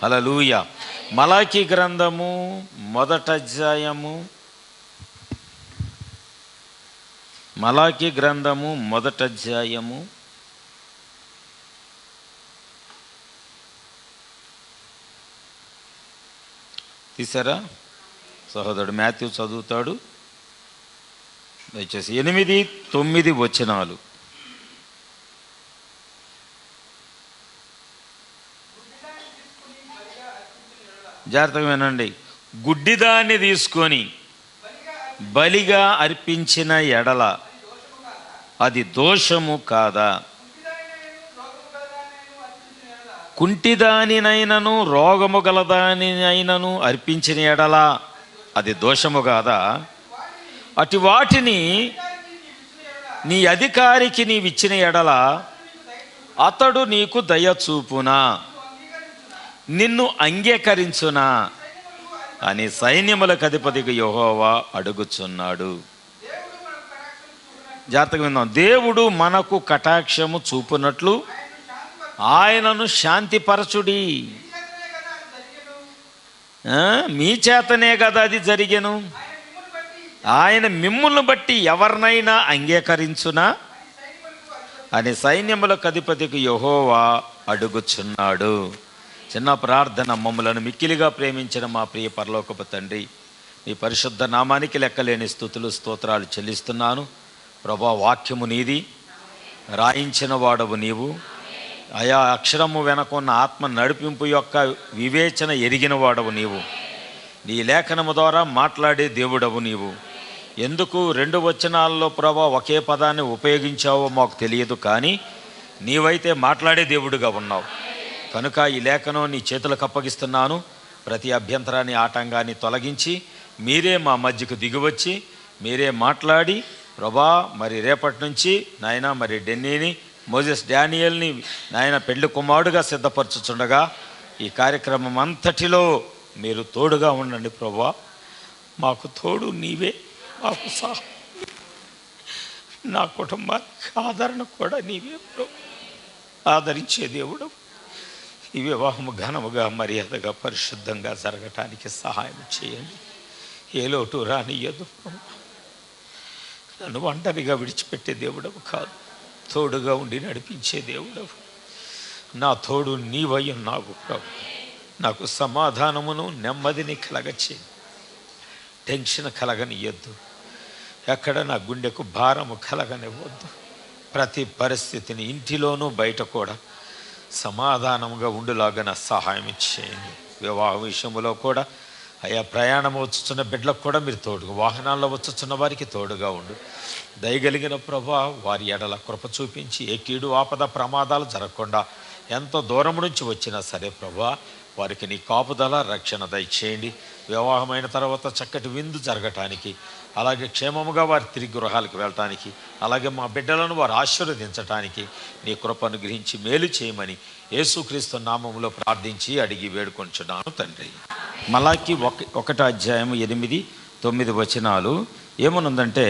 హల్లెలూయా. మలాకీ గ్రంథము మొదటి అధ్యాయము, మలాకీ గ్రంథము మొదటి అధ్యాయము తీసారా? సహోదరుడు మాథ్యూ చదువుతాడు. దయచేసి 8, 9 వచనాలు. జాగ్రత్తగా వినండి. గుడ్డిదాన్ని తీసుకొని బలిగా అర్పించిన ఎడల అది దోషము కాదా? కుంటిదానినైనను రోగము గలదానినైనను అర్పించిన ఎడల అది దోషము కాదా? అటు వాటిని నీ అధికారికి నీవిచ్చిన ఎడల అతడు నీకు దయ చూపునా, నిన్ను అంగీకరించునా అని సైన్యములకు అధిపతిగా యెహోవా అడుగుచున్నాడు. జాగ్రత్తగా విందాం. దేవుడు మనకు కటాక్షము చూపునట్లు ఆయనను శాంతిపరచుడి. మీ చేతనే కదా అది జరిగెను. ఆయన మిమ్ములను బట్టి ఎవరినైనా అంగీకరించునా అని సైన్యములకు అధిపతికి యెహోవా అడుగుచున్నాడు. చిన్న ప్రార్థన. మమ్మలను మిక్కిలిగా ప్రేమించిన మా ప్రియ పరలోకపు తండ్రి, మీ పరిశుద్ధ నామానికి లెక్కలేని స్తుతులు స్తోత్రాలు చెల్లిస్తున్నాను. ప్రభా, వాక్యము నీది, రాయించిన వాడవు నీవు. ఆయా అక్షరము వెనకున్న ఆత్మ నడిపింపు యొక్క వివేచన ఎరిగిన వాడవు నీవు. నీ లేఖనము ద్వారా మాట్లాడే దేవుడవు నీవు. ఎందుకు 2 వచనాల్లో ప్రభా ఒకే పదాన్ని ఉపయోగించావో మాకు తెలియదు, కానీ నీవైతే మాట్లాడే దేవుడుగా ఉన్నావు కనుక ఈ లేఖనం నీ చేతులకు అప్పగిస్తున్నాను. ప్రతి అభ్యంతరాన్ని, ఆటంకాన్ని తొలగించి మీరే మా మధ్యకు దిగివచ్చి మీరే మాట్లాడి ప్రభా, మరి రేపటి నుంచి నాయన మరి డెన్నీని, మోజెస్ డానియల్ని నాయన పెళ్లి కుమారుడుగా సిద్ధపరచుచుండగా ఈ కార్యక్రమం అంతటిలో మీరు తోడుగా ఉండండి ప్రభా. మాకు తోడు నీవే, మాకు నా కుటుంబానికి ఆదరణ కూడా నీవే ప్రభు. ఆదరించే దేవుడు. ఈ వివాహము ఘనముగా, మర్యాదగా, పరిశుద్ధంగా జరగటానికి సహాయం చేయండి. ఏ లోటు రానియ్యదు. నన్ను ఒంటరిగా విడిచిపెట్టే దేవుడవు కాదు, తోడుగా ఉండి నడిపించే దేవుడవు. నా తోడు నీవై ఉన్నావు ప్రభు. నాకు సమాధానమును నెమ్మదిని కలగచేయండి. టెన్షన్ కలగనియొద్దు. ఎక్కడ నా గుండెకు భారము కలగనివ్వద్దు. ప్రతి పరిస్థితిని ఇంటిలోనూ బయట కూడా సమాధానంగా ఉండులాగా నా సహాయం చేయండి. వివాహ విషయంలో కూడా అయా ప్రయాణం వచ్చుచున్న బిడ్డలకు కూడా మీరు తోడుగా, వాహనాల్లో వచ్చుచున్న వారికి తోడుగా ఉండు. దయగలిగిన ప్రభా, వారి ఎడల కృప చూపించి ఏ కీడు ఆపద ప్రమాదాలు జరగకుండా ఎంతో దూరం నుంచి వచ్చినా సరే ప్రభా, వారికి నీ కాపుదల రక్షణ దయచేయండి. వివాహమైన తర్వాత చక్కటి విందు జరగటానికి, అలాగే క్షేమముగా వారి తిరిగి గృహాలకు వెళ్ళటానికి, అలాగే మా బిడ్డలను వారు ఆశీర్వదించటానికి నీ కృపను గ్రహించి మేలు చేయమని యేసుక్రీస్తు నామములో ప్రార్థించి అడిగి వేడుకొంచున్నాను తండ్రి. మలాకి 1 అధ్యాయం 8, 9 వచనాలు ఏమనుందంటే,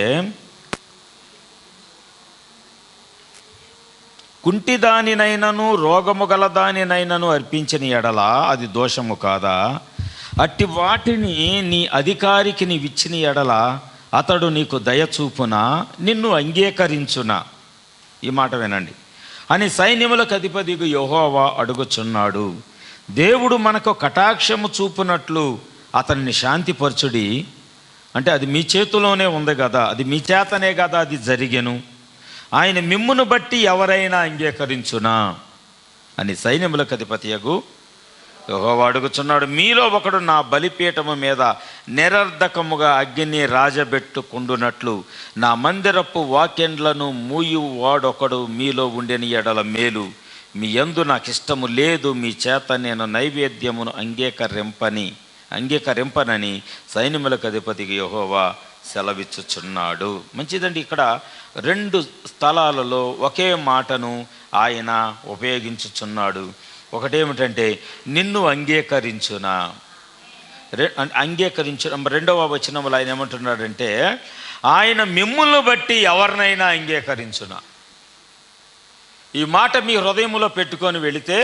కుంటిదానినైనను రోగము గలదానినైనను అర్పించిన ఎడల అది దోషము కాదా? అట్టి వాటిని నీ అధికారికి నీవిచ్చిన ఎడల అతడు నీకు దయ చూపునా, నిన్ను అంగీకరించునా? ఈ మాట వినండి. అని సైన్యములకు అధిపతిగా యెహోవా అడుగుచున్నాడు. దేవుడు మనకు కటాక్షము చూపునట్లు అతన్ని శాంతిపరచుడి. అంటే అది మీ చేతిలోనే ఉంది కదా, అది మీ చేతనే కదా అది జరిగెను. ఆయన మిమ్మును బట్టి ఎవరైనా అంగీకరించునా అని సైన్యములకు అధిపతియగు యెహోవా అడుగుచున్నాడు. మీలో ఒకడు నా బలిపీఠము మీద నిరర్ధకముగా అగ్ని రాజబెట్టుకుండునట్లు నా మందిరపు వాక్యండ్లను మూయు వాడొకడు మీలో ఉండిన ఎడల మేలు. మీ యందు నాకు ఇష్టము లేదు, మీ చేత నేను నైవేద్యమును అంగీకరింపనని సైన్యములకు అధిపతికి యెహోవా సెలవిచ్చుచున్నాడు. మంచిదండి. ఇక్కడ 2 స్థలాలలో ఒకే మాటను ఆయన ఉపయోగించుచున్నాడు. ఒకటేమిటంటే నిన్ను అంగీకరించునా, అంగీకరించు. 2వ వచనంలో ఆయన ఏమంటున్నాడంటే, ఆయన మిమ్ములను బట్టి ఎవరినైనా అంగీకరించునా. ఈ మాట మీ హృదయంలో పెట్టుకొని వెళితే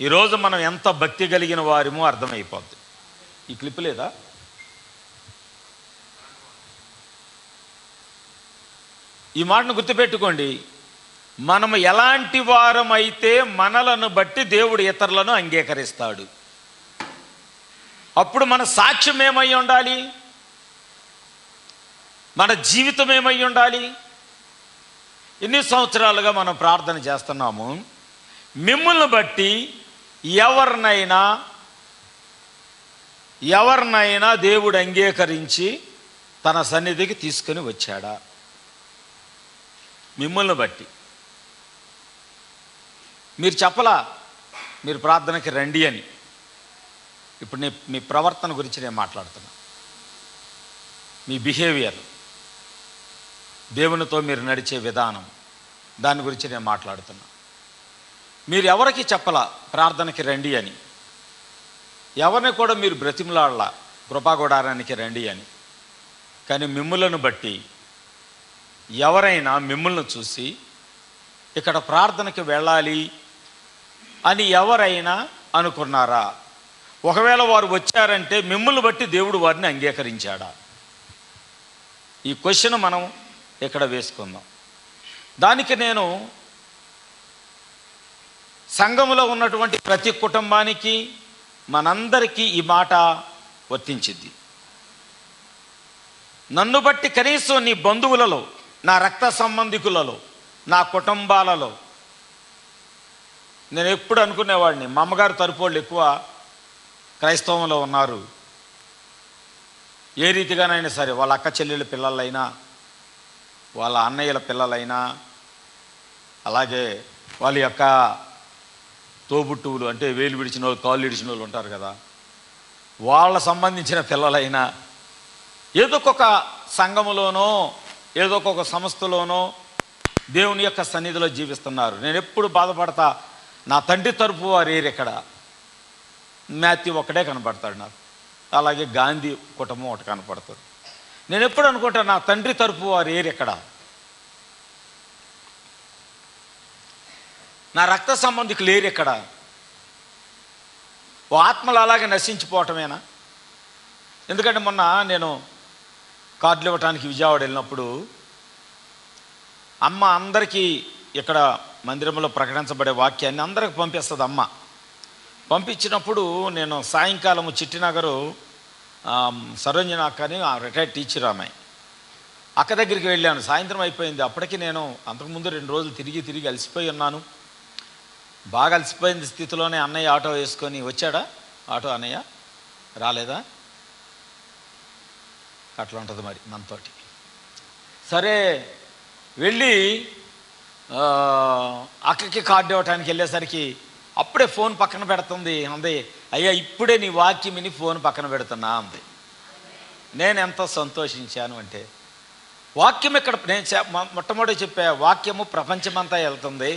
ఈరోజు మనం ఎంత భక్తి కలిగిన వారిమో అర్థమైపోద్ది. ఈ క్లిప్ లేదా? ఈ మాటను గుర్తుపెట్టుకోండి. మనము ఎలాంటి వారమైతే మనలను బట్టి దేవుడు ఇతరులను అంగీకరిస్తాడు. అప్పుడు మన సాక్ష్యం ఏమై ఉండాలి? మన జీవితం ఏమై ఉండాలి? ఎన్ని సంవత్సరాలుగా మనం ప్రార్థన చేస్తున్నాము, మిమ్మల్ని బట్టి ఎవరినైనా దేవుడు అంగీకరించి తన సన్నిధికి తీసుకొని వచ్చాడా? మిమ్మల్ని బట్టి. మీరు చెప్పలా మీరు ప్రార్థనకి రండి అని. ఇప్పుడు మీ ప్రవర్తన గురించి నేను మాట్లాడుతున్నా. మీ బిహేవియర్, దేవునితో మీరు నడిచే విధానం, దాని గురించి నేను మాట్లాడుతున్నా. మీరు ఎవరికి చెప్పలా ప్రార్థనకి రండి అని. ఎవరిని కూడా మీరు బ్రతిమలాడలా కృపాగుడారానికి రండి అని. కానీ మిమ్ములను బట్టి ఎవరైనా మిమ్మల్ని చూసి ఇక్కడ ప్రార్థనకి వెళ్ళాలి అని ఎవరైనా అనుకున్నారా? ఒకవేళ వారు వచ్చారంటే మిమ్మల్ని బట్టి దేవుడు వారిని అంగీకరించాడా? ఈ క్వశ్చన్ మనం ఇక్కడ వేసుకుందాం. దానికి నేను సంఘములో ఉన్నటువంటి ప్రతి కుటుంబానికి, మనందరికీ ఈ మాట వర్తించింది. నన్ను బట్టి కనీసం నీ బంధువులలో, నా రక్త సంబంధికులలో, నా కుటుంబాలలో, నేను ఎప్పుడు అనుకునేవాడిని మా అమ్మగారు తరపు వాళ్ళు ఎక్కువ క్రైస్తవంలో ఉన్నారు. ఏ రీతిగానైనా సరే వాళ్ళ అక్క చెల్లెళ్ళ పిల్లలైనా, వాళ్ళ అన్నయ్యల పిల్లలైనా, అలాగే వాళ్ళ యొక్క తోబుట్టువులు అంటే వేలు విడిచిన వాళ్ళు, కాళ్ళు విడిచిన వాళ్ళు ఉంటారు కదా, వాళ్ళ సంబంధించిన పిల్లలైనా ఏదో ఒక సంఘములోనో ఏదో ఒక సంస్థలోనో దేవుని యొక్క సన్నిధిలో జీవిస్తున్నారు. నేను ఎప్పుడు బాధపడతా, నా తండ్రి తరపు వారు ఏరెక్కడ? మాథ్యూ ఒక్కడే కనపడతాడు నాకు. అలాగే గాంధీ కుటుంబం ఒకటి కనపడతాడు. నేను ఎప్పుడు అనుకుంటా, నా తండ్రి తరపు వారు ఏరెక్కడ? నా రక్త సంబంధికులు ఏరెక్కడ? ఓ ఆత్మలు అలాగే నశించిపోవటమేనా? ఎందుకంటే మొన్న నేను కార్డులు ఇవ్వటానికి విజయవాడ వెళ్ళినప్పుడు అమ్మ అందరికీ ఇక్కడ మందిరంలో ప్రకటించబడే వాక్యాన్ని అందరికి పంపిస్తుంది అమ్మ. పంపించినప్పుడు నేను సాయంకాలము చిట్టినగరు సరోజిని అక్క అని రిటైర్డ్ టీచర్ అమ్మాయి, అక్క దగ్గరికి వెళ్ళాను. సాయంత్రం అయిపోయింది. అప్పటికి నేను అంతకుముందు 2 రోజులు తిరిగి అలసిపోయి ఉన్నాను. బాగా అలసిపోయిన స్థితిలోనే అన్నయ్య ఆటో వేసుకొని వచ్చాడా? ఆటో అన్నయ్య రాలేదా? అట్లా ఉంటుంది మరి మనతోటి. సరే వెళ్ళి అక్కకి కార్డు ఇవ్వటానికి వెళ్ళేసరికి అప్పుడే ఫోన్ పక్కన పెడుతుంది. అంది, అయ్యా ఇప్పుడే నీ వాక్యం విని ఫోన్ పక్కన పెడుతున్నా అంది. నేను ఎంతో సంతోషించాను అంటే, వాక్యం ఇక్కడ నేను మొట్టమొదటి చెప్పా, వాక్యము ప్రపంచమంతా వెళ్తుంది.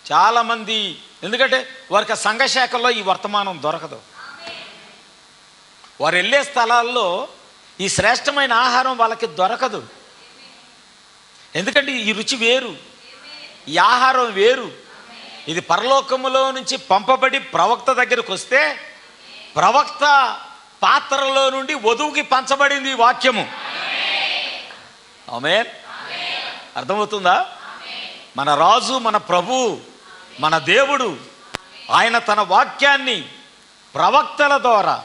చాలామంది, ఎందుకంటే వారికి సంఘ శాఖల్లో ఈ వర్తమానం దొరకదు. వారు వెళ్ళే స్థలాల్లో ఈ శ్రేష్టమైన ఆహారం వాళ్ళకి దొరకదు. ఎందుకంటే ఈ రుచి వేరు, ఈ ఆహారం వేరు. ఇది పరలోకములో నుంచి పంపబడి ప్రవక్త దగ్గరకు వస్తే ప్రవక్త పాత్రలో నుండి వధువుకి పంచబడింది ఈ వాక్యము. ఆమేన్. అర్థమవుతుందా? మన రాజు, మన ప్రభు, మన దేవుడు, ఆయన తన వాక్యాన్ని ప్రవక్తల ద్వారా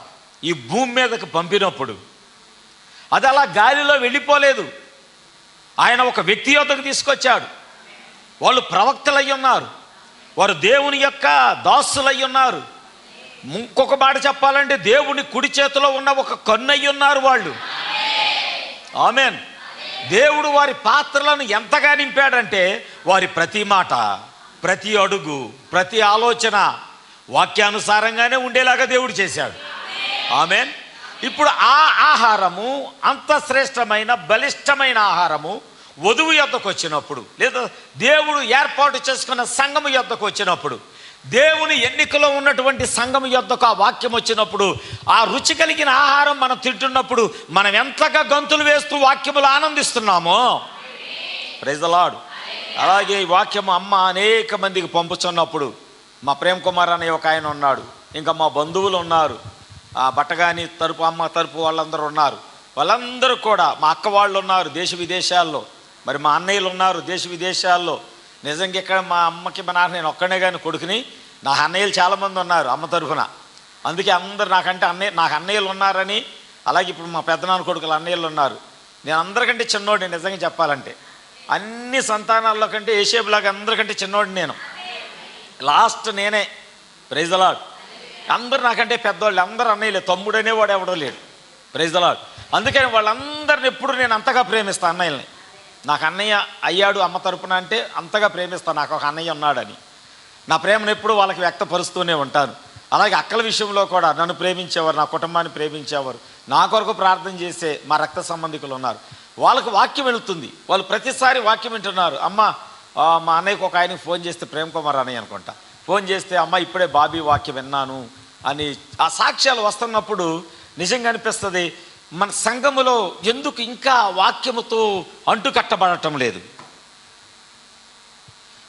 ఈ భూమి మీదకు పంపినప్పుడు అది అలా గాలిలో వెళ్ళిపోలేదు. ఆయన ఒక వ్యక్తి యొద్దకు తీసుకొచ్చాడు. వాళ్ళు ప్రవక్తలై ఉన్నారు, వారు దేవుని యొక్క దాసులై ఉన్నారు. ఇంకొక మాట చెప్పాలంటే దేవుని కుడి చేతిలో ఉన్న ఒక కన్నయ్య ఉన్నారు వాళ్ళు. ఆమేన్. దేవుడు వారి పాత్రలను ఎంతగా నింపాడంటే వారి ప్రతి మాట, ప్రతి అడుగు, ప్రతి ఆలోచన వాక్యానుసారంగానే ఉండేలాగా దేవుడు చేశాడు. ఆమేన్. ఇప్పుడు ఆ ఆహారము, అంత శ్రేష్టమైన బలిష్టమైన ఆహారము వధువు యొద్దకు వచ్చినప్పుడు, లేదా దేవుడు ఏర్పాటు చేసుకున్న సంఘము యొద్దకు వచ్చినప్పుడు, దేవుని ఎన్నికలో ఉన్నటువంటి సంఘం యొద్దకు ఆ వాక్యం వచ్చినప్పుడు, ఆ రుచి కలిగిన ఆహారం మనం తింటున్నప్పుడు మనం ఎంతగా గంతులు వేస్తూ వాక్యములు ఆనందిస్తున్నామో. Praise the lord. అలాగే ఈ వాక్యము అమ్మ అనేక మందికి పంపుతున్నప్పుడు మా ప్రేమ్ కుమార్ అనే ఒక ఆయన ఉన్నాడు, ఇంకా మా బంధువులు ఉన్నారు, ఆ బట్టగాని తరపు అమ్మ తరపు వాళ్ళందరూ ఉన్నారు. వాళ్ళందరూ కూడా మా అక్క వాళ్ళు ఉన్నారు దేశ విదేశాల్లో, మరి మా అన్నయ్యలు ఉన్నారు దేశ విదేశాల్లో. నిజంగా ఇక్కడ మా అమ్మకి మా నాన్న నేను ఒక్కడే కానీ కొడుకుని, నా అన్నయ్యలు చాలామంది ఉన్నారు అమ్మ తరఫున. అందుకే అందరు నాకు అన్నయ్యలు ఉన్నారని, అలాగే ఇప్పుడు మా పెద్దనాన్న కొడుకులు అన్నయ్యలు ఉన్నారు. నేను అందరికంటే చిన్నోడిని నిజంగా చెప్పాలంటే, అన్ని సంతానాల్లో కంటే ఏషేపులాగా అందరికంటే చిన్నోడిని నేను, లాస్ట్ నేనే. Praise the Lord. అందరూ నాకంటే పెద్దవాళ్ళు, అందరూ అన్నయ్యలే, తమ్ముడు అనేవాడు ఎవడో లేడు. Praise the Lord. అందుకని వాళ్ళందరిని ఎప్పుడు నేను అంతగా ప్రేమిస్తాను. అన్నయ్యల్ని, నాకు అన్నయ్య అయ్యాడు అమ్మ తరపున అంటే అంతగా ప్రేమిస్తాను, నాకు ఒక అన్నయ్య ఉన్నాడని. నా ప్రేమను ఎప్పుడు వాళ్ళకి వ్యక్తపరుస్తూనే ఉంటాను. అలాగే అక్కల విషయంలో కూడా నన్ను ప్రేమించేవారు, నా కుటుంబాన్ని ప్రేమించేవారు, నా కొరకు ప్రార్థన చేసే మా రక్త సంబంధికులు ఉన్నారు. వాళ్ళకు వాక్యం వెళుతుంది, వాళ్ళు ప్రతిసారి వాక్యం వింటున్నారు. అమ్మ మా అన్నయ్యకు ఒక ఆయనకి ఫోన్ చేస్తే, ప్రేమ్ కుమార్ అన్నయ్య అనుకుంటా, ఫోన్ చేస్తే అమ్మ ఇప్పుడే బాబీ వాక్యం విన్నాను అని ఆ సాక్ష్యాలు వస్తున్నప్పుడు నిజంగా అనిపిస్తుంది, మన సంఘములో ఎందుకు ఇంకా వాక్యముతో అంటుకట్టబడటం లేదు.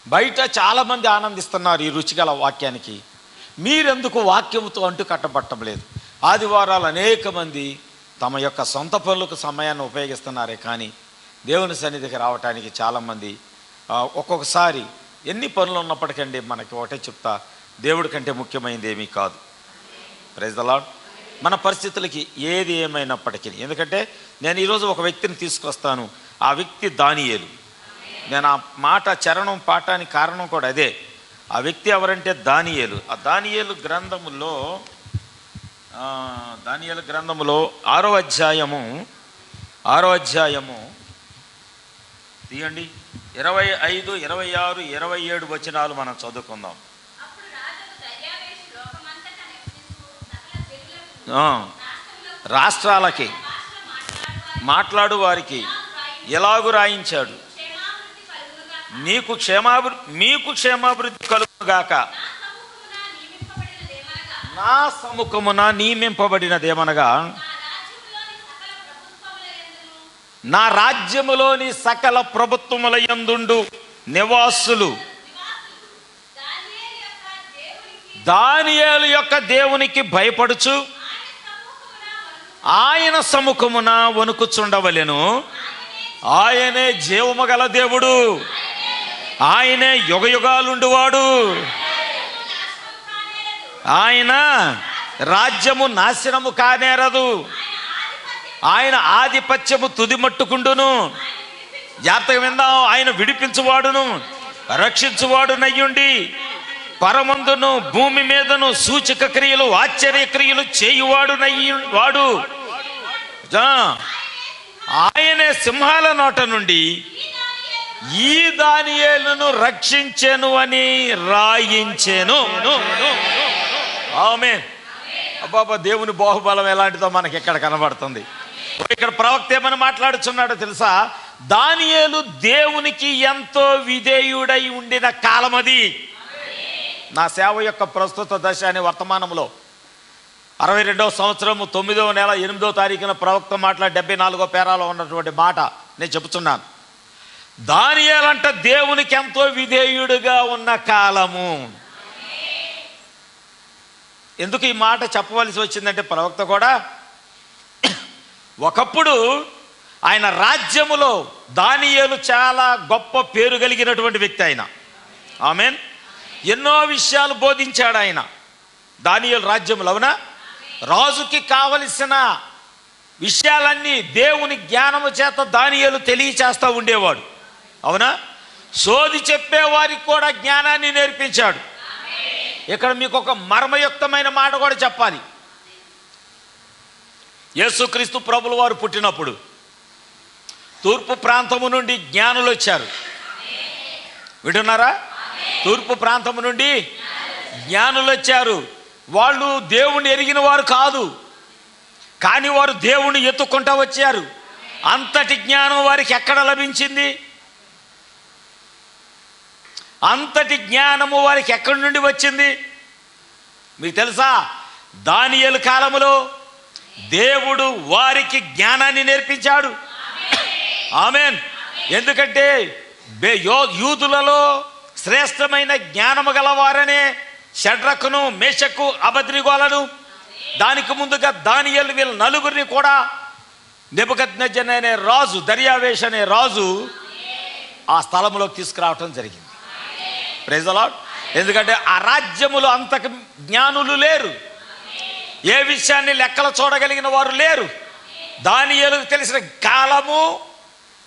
బయట చాలామంది ఆనందిస్తున్నారు ఈ రుచిగల వాక్యానికి, మీరెందుకు వాక్యముతో అంటుకట్టబడటం లేదు? ఆదివారాలు అనేక మంది తమ యొక్క సొంత పనులకు సమయాన్ని ఉపయోగిస్తున్నారే కానీ దేవుని సన్నిధికి రావటానికి చాలామంది ఒక్కొక్కసారి ఎన్ని పనులు ఉన్నప్పటికండి మనకి ఒకటే చెప్తా, దేవుడి కంటే ముఖ్యమైనది ఏమీ కాదు. Praise the Lord. మన పరిస్థితులకి ఏది ఏమైనప్పటికీ, ఎందుకంటే నేను ఈరోజు ఒక వ్యక్తిని తీసుకొస్తాను, ఆ వ్యక్తి దానియేలు. నేను ఆ మాట చరణం పాఠానికి కారణం కూడా అదే. ఆ వ్యక్తి ఎవరంటే దానియేలు. ఆ దానియేలు గ్రంథములో 6వ అధ్యాయము తీయండి, 25, 26, 27 వచనాలు మనం చదువుకుందాం. రాష్ట్రాలకి మాట్లాడు వారికి ఎలాగు రాయించాడు, మీకు క్షేమాభివృద్ధి కలుగుగాక, నా సముఖమున నియమింపబడినదేమనగా నా రాజ్యములోని సకల ప్రభుత్వముల యందుండు నివాసులు దానియేలు యొక్క దేవునికి భయపడుచు ఆయన సముఖమున వణుకుచుండవలెను. ఆయనే జీవము గల దేవుడు, ఆయనే యుగయుగాలుండువాడు, ఆయన రాజ్యము నాశనము కానేరదు, ఆయన ఆధిపత్యము తుదిమట్టుకుండును. జాగ్రత్తగా విందాం. ఆయన విడిపించువాడును రక్షించువాడునయ్యుండి పరమందును భూమి మీదను సూచక క్రియలు ఆశ్చర్య క్రియలు చేయువాడు. ఆయనే సింహాల నోట నుండి ఈ దానియేలును రక్షించెను అని రాయించెను. ఆమేన్. అబ్బాబా, దేవుని బాహుబలం ఎలాంటిదో మనకి ఇక్కడ కనబడుతుంది. ఇక్కడ ప్రవక్త ఏమని మాట్లాడుచున్నాడో తెలుసా? దానియేలు దేవునికి ఎంతో విధేయుడై ఉండిన కాలం అది. నా సేవ యొక్క ప్రస్తుత దశ అనే వర్తమానంలో 62వ సంవత్సరము 9వ నెల 8వ తారీఖున ప్రవక్త మాట్లాడి 74వ పేరాలో ఉన్నటువంటి మాట నేను చెబుతున్నాను. దానియేలంట దేవునికి ఎంతో విధేయుడుగా ఉన్న కాలము. ఎందుకు ఈ మాట చెప్పవలసి వచ్చిందంటే, ప్రవక్త కూడా ఒకప్పుడు ఆయన రాజ్యములో దానియేలు చాలా గొప్ప పేరు కలిగినటువంటి వ్యక్తి. ఆయన ఆమేన్. ఎన్నో విషయాలు బోధించాడు ఆయన దానియేలు రాజ్యములో. అవునా? రాజుకి కావలసిన విషయాలన్నీ దేవుని జ్ఞానము చేత దానియేలు తెలియచేస్తూ ఉండేవాడు. అవునా? సోది చెప్పేవారికి కూడా జ్ఞానాన్ని నేర్పించాడు. ఇక్కడ మీకు ఒక మర్మయుక్తమైన మాట కూడా చెప్పాలి. యేసుక్రీస్తు ప్రభుల వారు పుట్టినప్పుడు తూర్పు ప్రాంతము నుండి జ్ఞానులు వచ్చారు. వింటున్నారా? తూర్పు ప్రాంతము నుండి జ్ఞానులు వచ్చారు. వాళ్ళు దేవుణ్ణి ఎరిగిన వారు కాదు, కానీ వారు దేవుణ్ణి ఎత్తుకుంటూ వచ్చారు. అంతటి జ్ఞానం వారికి ఎక్కడ లభించింది? అంతటి జ్ఞానము వారికి ఎక్కడి నుండి వచ్చింది? మీకు తెలుసా? దానియేలు కాలములో దేవుడు వారికి జ్ఞానాన్ని నేర్పించాడు. ఆమేన్. ఎందుకంటే యూదులలో శ్రేష్టమైన జ్ఞానము గలవారనే షడ్రకును, మేషకు, అబద్రిగోలను, దానికి ముందుగా దానియేలు, వీళ్ళ నలుగురిని కూడా నెబుకద్నెజర్ అనే రాజు, దర్యావేష్ అనే రాజు ఆ స్థలంలోకి తీసుకురావటం జరిగింది. Praise the Lord. ఎందుకంటే ఆ రాజ్యములో అంతకు జ్ఞానులు లేరు, ఏ విషయాన్ని లెక్కలు చూడగలిగిన వారు లేరు. దానియేలుకు తెలిసిన కాలము,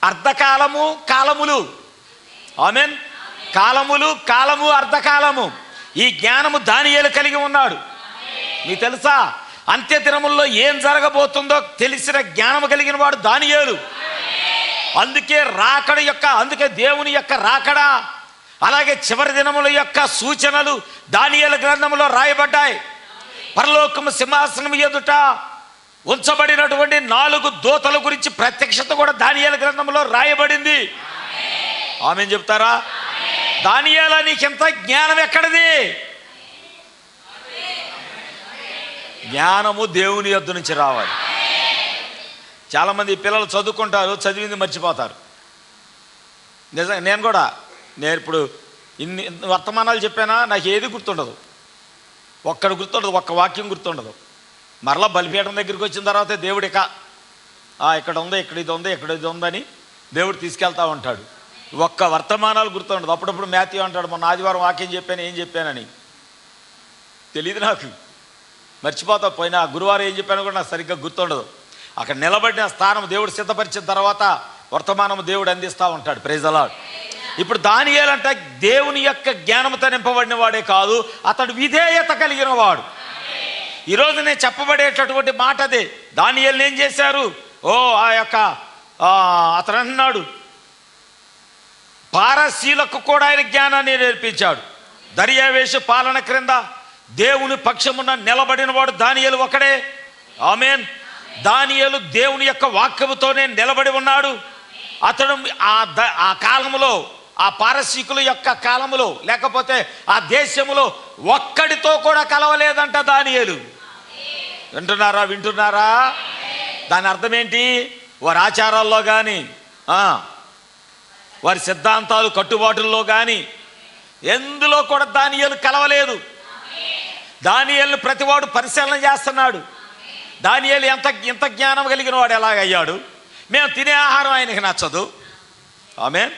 అర్ధకాలము, కాలములు. ఆమేన్. కాలము, అర్ధకాలము, ఈ జ్ఞానము దానియేలు కలిగి ఉన్నాడు. మీకు తెలుసా, అంత్య దినముల్లో ఏం జరగబోతుందో తెలిసిన జ్ఞానము కలిగిన వాడు దానియేలు. అందుకే దేవుని యొక్క రాకడ, అలాగే చివరి దినముల యొక్క సూచనలు దానియేలు గ్రంథంలో రాయబడ్డాయి. పరలోకము సింహాసనం ఎదుట ఉంచబడినటువంటి 4 దూతల గురించి ప్రత్యక్షత కూడా దానియేలు గ్రంథంలో రాయబడింది. ఆమేన్ చెప్తారా? దానియేలా, నీకింత జ్ఞానం ఎక్కడిది? జ్ఞానము దేవుని యొద్ద నుంచి రావాలి. చాలామంది పిల్లలు చదువుకుంటారు, చదివింది మర్చిపోతారు. నిజంగా నేను ఇప్పుడు ఇన్ని వర్తమానాలు చెప్పానా, నాకు ఏది గుర్తుండదు. గుర్తుండదు, ఒక్క వాక్యం గుర్తుండదు. మరలా బలిపీఠం దగ్గరికి వచ్చిన తర్వాత దేవుడు ఇక్కడ ఉంది, ఇక్కడ ఇది ఉంది, ఇక్కడ ఇది ఉందని దేవుడు తీసుకెళ్తా ఉంటాడు. ఒక్క వర్తమానాలు గుర్తుండదు. అప్పుడప్పుడు మాథ్యూ అంటాడు, మొన్న ఆదివారం వాక్యం చెప్పాను, ఏం చెప్పానని తెలియదు నాకు, మర్చిపోతా. పోయినా గురువారం ఏం చెప్పాను కూడా నాకు సరిగ్గా గుర్తుండదు. అక్కడ నిలబడిన స్థానం దేవుడు సిద్ధపరిచిన తర్వాత వర్తమానం దేవుడు అందిస్తూ ఉంటాడు. Praise the Lord. ఇప్పుడు దానియేలు అంటే దేవుని యొక్క జ్ఞానంతో నింపబడిన వాడే కాదు, అతడు విధేయత కలిగిన వాడు. ఈరోజు నేను చెప్పబడేటటువంటి మాట అదే. దానియేలుని ఏం చేశారు? అతను అన్నాడు, పారసీలకు కూడా ఆయన జ్ఞానాన్ని నేర్పించాడు. దర్యావేషు పాలన క్రింద దేవుని పక్షమున నిలబడిన వాడు దానియేలు ఒకడే. ఆమేన్. దానియేలు దేవుని యొక్క వాక్యముతోనే నిలబడి ఉన్నాడు. అతడు ఆ కాలములో, ఆ పారసీకుల యొక్క కాలములో, లేకపోతే ఆ దేశములో ఒక్కడితో కూడా కలవలేదంట దానియేలు. వింటున్నారా? దాని అర్థం ఏంటి? వారి ఆచారాల్లో కానీ, వారి సిద్ధాంతాలు, కట్టుబాటుల్లో కానీ ఎందులో కూడా దానియేలు కలవలేదు. దానియేలుని ప్రతివాడు పరిశీలన చేస్తున్నాడు. దానియేలు ఎంత జ్ఞానం కలిగిన వాడు ఎలాగయ్యాడు? మేము తినే ఆహారం ఆయనకి నచ్చదు. ఆమేన్.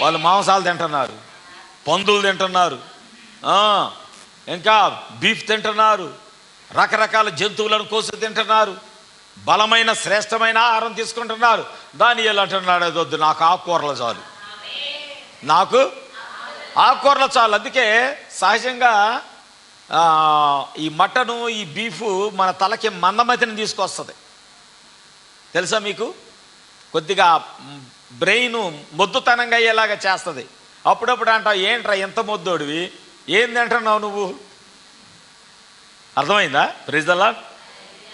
వాళ్ళు మాంసాలు తింటున్నారు, పందులు తింటున్నారు, ఇంకా బీఫ్ తింటున్నారు, రకరకాల జంతువులను కోసి తింటున్నారు, బలమైన శ్రేష్టమైన ఆహారం తీసుకుంటున్నారు. దానియేలు అంటున్నాడు, వద్దు, నాకు ఆకుకూరలు చాలు, నాకు ఆకుకూరలు చాలు. అందుకే సహజంగా ఈ మటను, ఈ బీఫ్ మన తలకి మందమతిని తీసుకొస్తుంది. తెలుసా మీకు? కొద్దిగా బ్రెయిన్ మొద్దుతనంగా అయ్యేలాగా చేస్తుంది. అప్పుడప్పుడు అంటావు, ఏంట్రా ఎంత మొద్దోడివి, ఏంది అంటున్నావు నువ్వు? అర్థమైందా? Praise the Lord.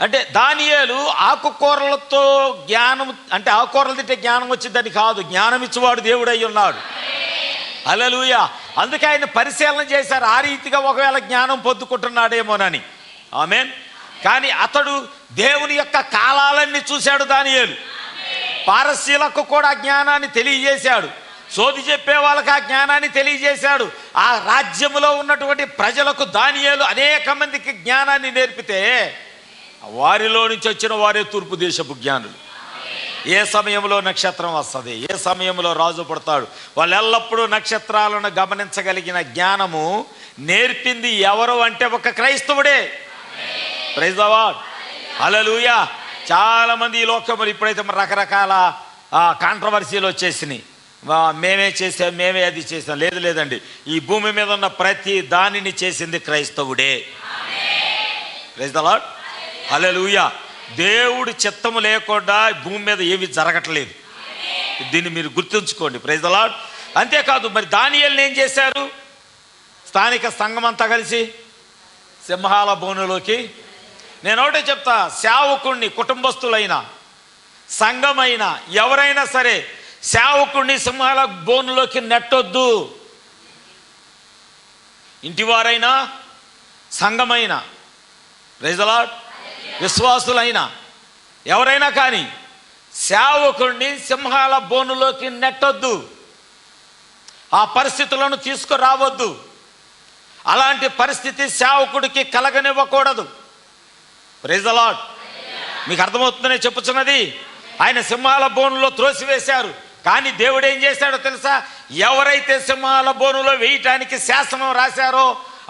అంటే దానియేలు ఆకుకూరలతో జ్ఞానం, అంటే ఆకుకూరలు తింటే జ్ఞానం వచ్చిందని కాదు, జ్ఞానం ఇచ్చేవాడు దేవుడు అయి ఉన్నాడు. హల్లెలూయా. అందుకే ఆయన పరిశీలన చేశారు, ఆ రీతిగా ఒకవేళ జ్ఞానం పొందుకుంటున్నాడేమోనని. ఆమేన్. కానీ అతడు దేవుని యొక్క కాలాలన్నీ చూశాడు దానియేలు. పారసీలకు కూడా జ్ఞానాన్ని తెలియజేశాడు, సోది చెప్పే వాళ్ళకి ఆ జ్ఞానాన్ని తెలియజేశాడు. ఆ రాజ్యములో ఉన్నటువంటి ప్రజలకు దానియేలు అనేక మందికి జ్ఞానాన్ని నేర్పితే వారిలో నుంచి వచ్చిన వారే తూర్పు దేశపు జ్ఞానులు. ఏ సమయంలో నక్షత్రం వస్తుంది, ఏ సమయంలో రాజు పుడతాడు, వాళ్ళు ఎల్లప్పుడూ నక్షత్రాలను గమనించగలిగిన జ్ఞానము నేర్పింది ఎవరు అంటే ఒక క్రైస్తవుడే. Praise the Lord. హల్లెలూయా. చాలామంది ఈ లోకంలో ఇప్పుడైతే రకరకాల కాంట్రవర్సీలు వచ్చేసినాయి. మేమే చేసాం, మేమే అది చేసాం. లేదండి, ఈ భూమి మీద ఉన్న ప్రతి దానిని చేసింది క్రైస్తవుడే. Praise the Lord. హల్లెలూయా. దేవుడి చిత్తము లేకుండా భూమి మీద ఏవి జరగట్లేదు. దీన్ని మీరు గుర్తుంచుకోండి. Praise the Lord. అంతేకాదు, మరి దానియేలుని ఏం చేశారు? స్థానిక సంఘం అంతా కలిసి సింహాల బోనులోకి, నేను ఒకటే చెప్తా, సేవకుణ్ణి, కుటుంబస్తులైనా సంఘమైనా ఎవరైనా సరే సేవకుణ్ణి సింహాల బోనులోకి నెట్టొద్దు. ఇంటివారైనా, సంఘమైనా, ప్రైజ్ ది లార్డ్, విశ్వాసులైనా ఎవరైనా కానీ సేవకుణ్ణి సింహాల బోనులోకి నెట్టొద్దు. ఆ పరిస్థితులను తీసుకురావద్దు. అలాంటి పరిస్థితి సేవకుడికి కలగనివ్వకూడదు. Praise the Lord. మీకు అర్థమవుతుందనే చెప్పుచున్నది. ఆయన సింహాల బోనులో త్రోసివేశారు. కానీ దేవుడు ఏం చేశాడో తెలుసా? ఎవరైతే సింహాల బోనులో వేయటానికి శాసనం రాశారో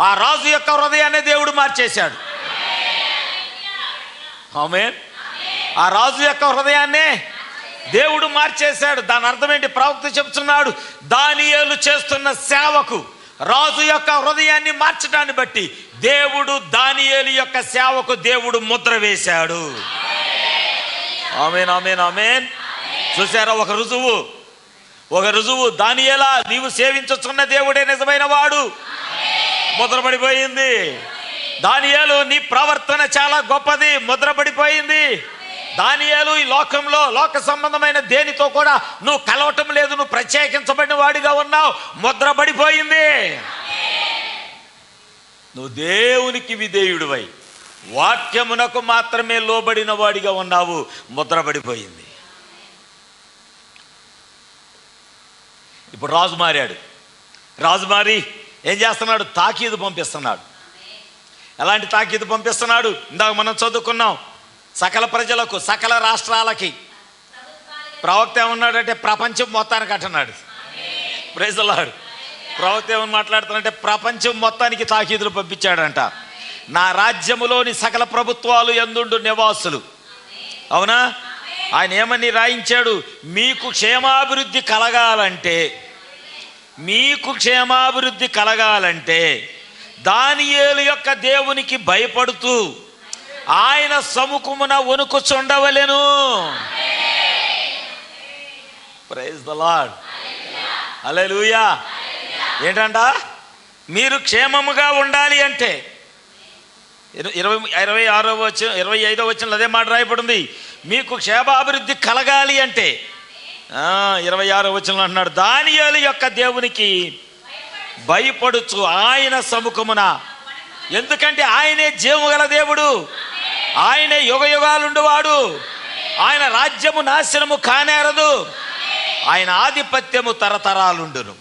ఆ రాజు యొక్క హృదయాన్ని దేవుడు మార్చేశాడు. ఆమేన్. ఆ రాజు యొక్క హృదయాన్నే దేవుడు మార్చేశాడు. దాని అర్థం ఏంటి? ప్రవక్త చెప్తున్నాడు, దానియేలు చేస్తున్న సేవకు రాజు యొక్క హృదయాన్ని మార్చడాన్ని బట్టి దేవుడు దానియేలు యొక్క సేవకు దేవుడు ముద్ర వేశాడు. ఆమేన్, ఆమేన్, ఆమేన్. చూసారా? ఒక రుజువు. దానియేలా, నీవు సేవించుచున్న దేవుడే నిజమైన వాడు. ముద్రపడిపోయింది. దానియేలు, నీ ప్రవర్తన చాలా గొప్పది. ముద్రపడిపోయింది. దానియేలు, ఈ లోకంలో లోక సంబంధమైన దేనితో కూడా నువ్వు కలవటం లేదు, నువ్వు ప్రత్యేకించబడిన వాడిగా ఉన్నావు. ముద్రపడిపోయింది. నువ్వు దేవునికి విధేయుడివై వాక్యమునకు మాత్రమే లోబడిన వాడిగా ఉన్నావు. ముద్రపడిపోయింది. ఇప్పుడు రాజు మారాడు. రాజు మారి ఏం చేస్తున్నాడు? తాకీదు పంపిస్తున్నాడు. ఎలాంటి తాకీదు పంపిస్తున్నాడు? ఇందాక మనం చదువుకున్నాం. సకల ప్రజలకు, సకల రాష్ట్రాలకి. ప్రవక్త ఏమన్నాడంటే ప్రపంచం మొత్తానికి అంటున్నాడు. Praise the Lord. ప్రవక్త ఏమని మాట్లాడుతున్నాడంటే ప్రపంచం మొత్తానికి తాకీదులు పంపించాడంట. నా రాజ్యములోని సకల ప్రభుత్వాలు యందుండు నివాసులు. అవునా? ఆయన ఏమని రాయించాడు? మీకు క్షేమాభివృద్ధి కలగాలంటే దానియేలు యొక్క దేవునికి భయపడుతూ ఆయన సముఖమున వణుకుచుండవలెను. Praise the Lord. హల్లెలూయా. ఏంటంట? మీరు క్షేమముగా ఉండాలి అంటే 25వ వచనంలో అదే మాట రాయబడింది. మీకు క్షేమాభివృద్ధి కలగాలి అంటే 26వ వచనంలో అంటున్నాడు, దానియేలు యొక్క దేవునికి భయపడుచు ఆయన సముఖమున. ఎందుకంటే ఆయనే జీవగల దేవుడు, ఆయనే యుగ యుగాలుండువాడు, ఆయన రాజ్యము నాశనము కానేరదు, ఆయన ఆధిపత్యము తరతరాలుండును.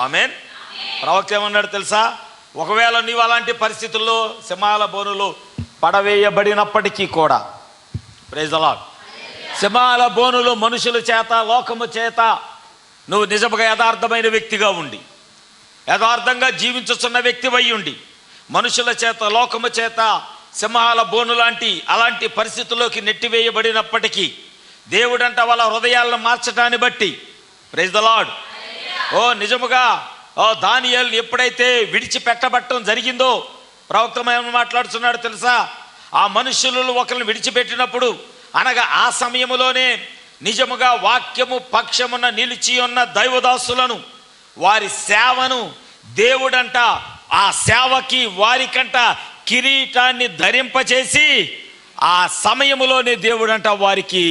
ఆమేన్. ప్రవక్త ఏమన్నాడు తెలుసా? ఒకవేళ నీవు అలాంటి పరిస్థితుల్లో సింహాల బోనులో పడవేయబడినప్పటికీ కూడా, ప్రైజ్ ది లార్డ్, సింహాల బోనులో మనుషుల చేత, లోకము చేత నువ్వు నిజముగా యథార్థమైన వ్యక్తిగా ఉండి, యథార్థంగా జీవించుతున్న వ్యక్తి అయి ఉండి, మనుషుల చేత, లోకము చేత సింహాల బోను అలాంటి పరిస్థితుల్లోకి నెట్టివేయబడినప్పటికీ దేవుడంట వాళ్ళ హృదయాలను మార్చడాన్ని బట్టి, ప్రైజ్ ది లార్డ్, నిజముగా దానియేలు ఎప్పుడైతే విడిచిపెట్టబట్టం జరిగిందో, ప్రవక్త ఏమని మాట్లాడుతున్నాడు తెలుసా? ఆ మనుషులు ఒకరిని విడిచిపెట్టినప్పుడు, అనగా ఆ సమయములోనే నిజముగా వాక్యము పక్షమున నిలిచి ఉన్న దైవదాసులను, వారి సేవను దేవుడంట ఆ సేవకి వారికంట కిరీటాన్ని ధరింపచేసి ఆ సమయములోనే దేవుడంట వారికి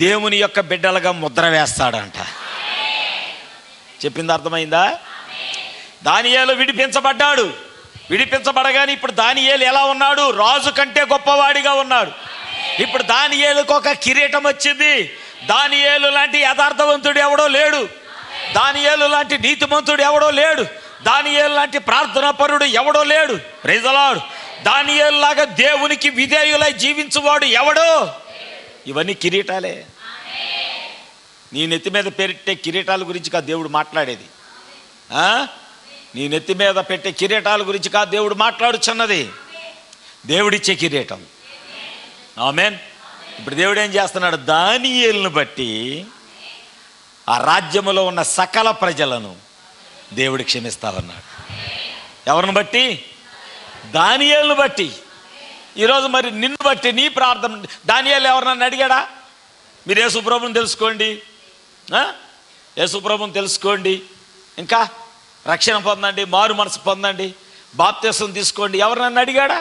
దేవుని యొక్క బిడ్డలుగా ముద్ర వేస్తాడంట. చెప్పింది అర్థమైందా? దానియేలు విడిపించబడగానే ఇప్పుడు దానియేలు ఎలా ఉన్నాడు? రాజు కంటే గొప్పవాడిగా ఉన్నాడు. ఇప్పుడు దానియేలుకు ఒక కిరీటం వచ్చింది. దానియేలు లాంటి యథార్థవంతుడు ఎవడో లేడు, దానియేలు లాంటి నీతిమంతుడు ఎవడో లేడు, దానియేలు లాంటి ప్రార్థనా పరుడు ఎవడో లేడు. Praise the Lord. దానియేలు లాగా దేవునికి విధేయులై జీవించువాడు ఎవడో? ఇవన్నీ కిరీటాలే. నీ నెత్తి మీద పెట్టే కిరీటాల గురించి కాదు దేవుడు మాట్లాడేది. నీ నెత్తి మీద పెట్టే కిరీటాల గురించి కాదు దేవుడు మాట్లాడుచున్నది. దేవుడిచ్చే కిరీటం. ఆమేన్. ఇప్పుడు దేవుడు ఏం చేస్తున్నాడు? దానియేలును బట్టి ఆ రాజ్యములో ఉన్న సకల ప్రజలను దేవుడు క్షమిస్తావన్నాడు. ఎవరిని బట్టి? దానియేలును బట్టి. ఈరోజు మరి నిన్ను బట్టి నీ ప్రార్థన. దానియేలు ఎవరినన్నా అడిగాడా? మీరు యేసుప్రభుని తెలుసుకోండి, యేసుప్రభుని తెలుసుకోండి, ఇంకా రక్షణ పొందండి, మారు మనసు పొందండి, బాప్తిసం తీసుకోండి, ఎవరినన్నా అడిగాడా?